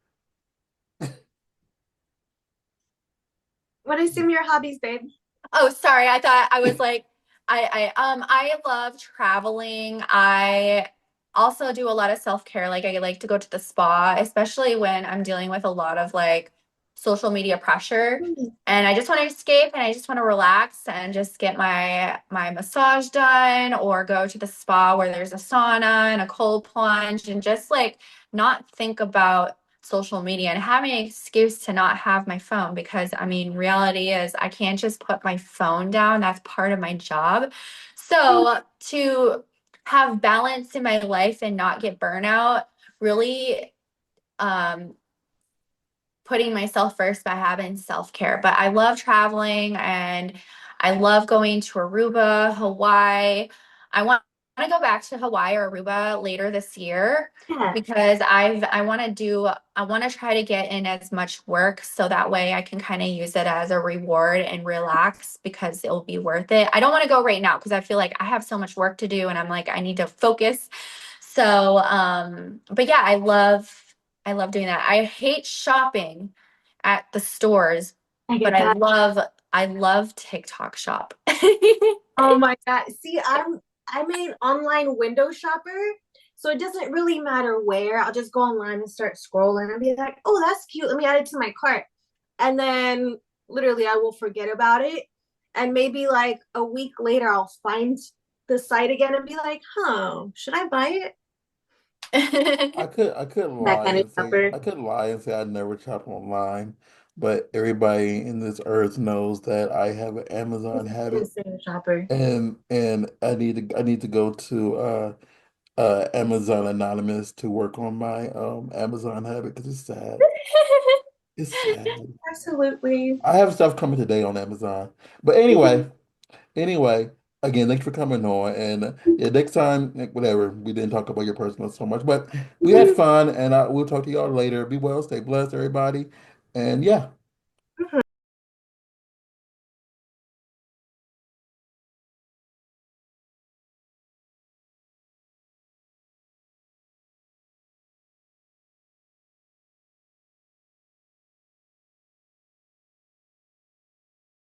What are some of your hobbies, babe? Oh, sorry. I thought I was like, I love traveling. I also do a lot of self-care. Like I like to go to the spa, especially when I'm dealing with a lot of like social media pressure. Hmm. And I just want to escape and I just want to relax and just get my massage done or go to the spa where there's a sauna and a cold plunge and just like not think about social media and having an excuse to not have my phone because I mean, reality is I can't just put my phone down. That's part of my job. So to have balance in my life and not get burnout, really um, putting myself first by having self-care. But I love traveling and I love going to Aruba, Hawaii. I want to go back to Hawaii or Aruba later this year Yeah. because I want to try to get in as much work so that way I can kind of use it as a reward and relax because it'll be worth it. I don't want to go right now because I feel like I have so much work to do and I'm like I need to focus. So but yeah, I love doing that. I hate shopping at the stores, I but get that. I love TikTok shop. Oh my God. See, I'm an online window shopper. So it doesn't really matter where. I'll just go online and start scrolling and be like, oh, that's cute. Let me add it to my cart. And then literally I will forget about it. And maybe like a week later I'll find the site again and be like, huh, should I buy it? I could That lie kind of and say shopper. I never shop online, but everybody in this earth knows that I have an Amazon habit, Insane shopper. and I need to go to Amazon Anonymous to work on my Amazon habit because it's sad. It's sad. Absolutely. I have stuff coming today on Amazon. But anyway, again, thanks for coming on. And yeah, next time, like, whatever, we didn't talk about your personal so much, but we had fun and we'll talk to y'all later. Be well, stay blessed, everybody. And yeah.